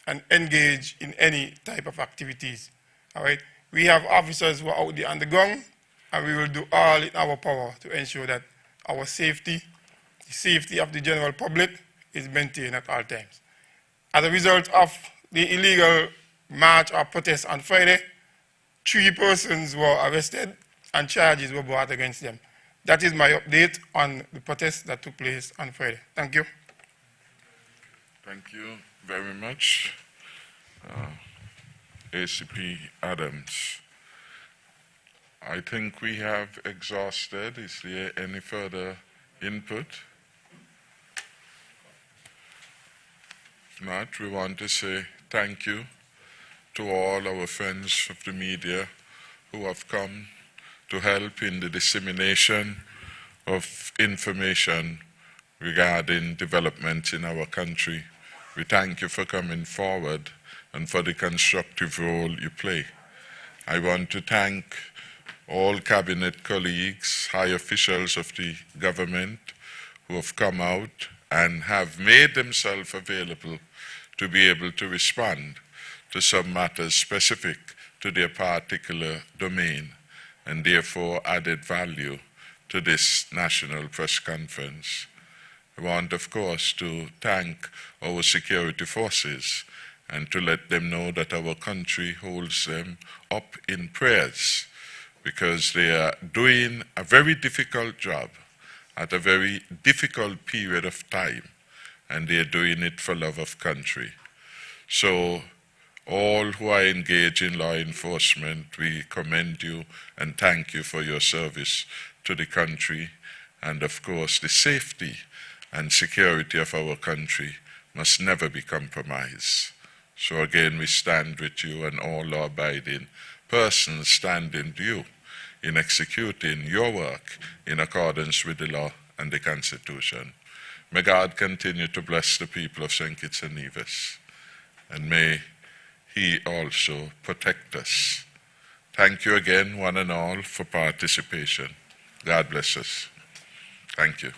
and engage in any type of activities. All right? We have officers who are out there on the ground, and we will do all in our power to ensure that our safety, the safety of the general public, is maintained at all times. As a result of the illegal march or protest on Friday, 3 persons were arrested and charges were brought against them. That is my update on the protest that took place on Friday. Thank you. Thank you very much, ACP Adams. I think we have exhausted. Is there any further input? If not, we want to say thank you to all our friends of the media who have come to help in the dissemination of information regarding development in our country. We thank you for coming forward and for the constructive role you play. I want to thank all cabinet colleagues, high officials of the government who have come out and have made themselves available to be able to respond to some matters specific to their particular domain, and therefore added value to this national press conference. I want, of course, to thank our security forces and to let them know that our country holds them up in prayers, because they are doing a very difficult job at a very difficult period of time, and they are doing it for love of country. So all who are engaged in law enforcement, we commend you and thank you for your service to the country. And of course, the safety and security of our country must never be compromised. So again, we stand with you, and all law-abiding persons stand with you in executing your work in accordance with the law and the Constitution. May God continue to bless the people of St. Kitts and Nevis, and may He also protect us. Thank you again, one and all, for participation. God bless us. Thank you.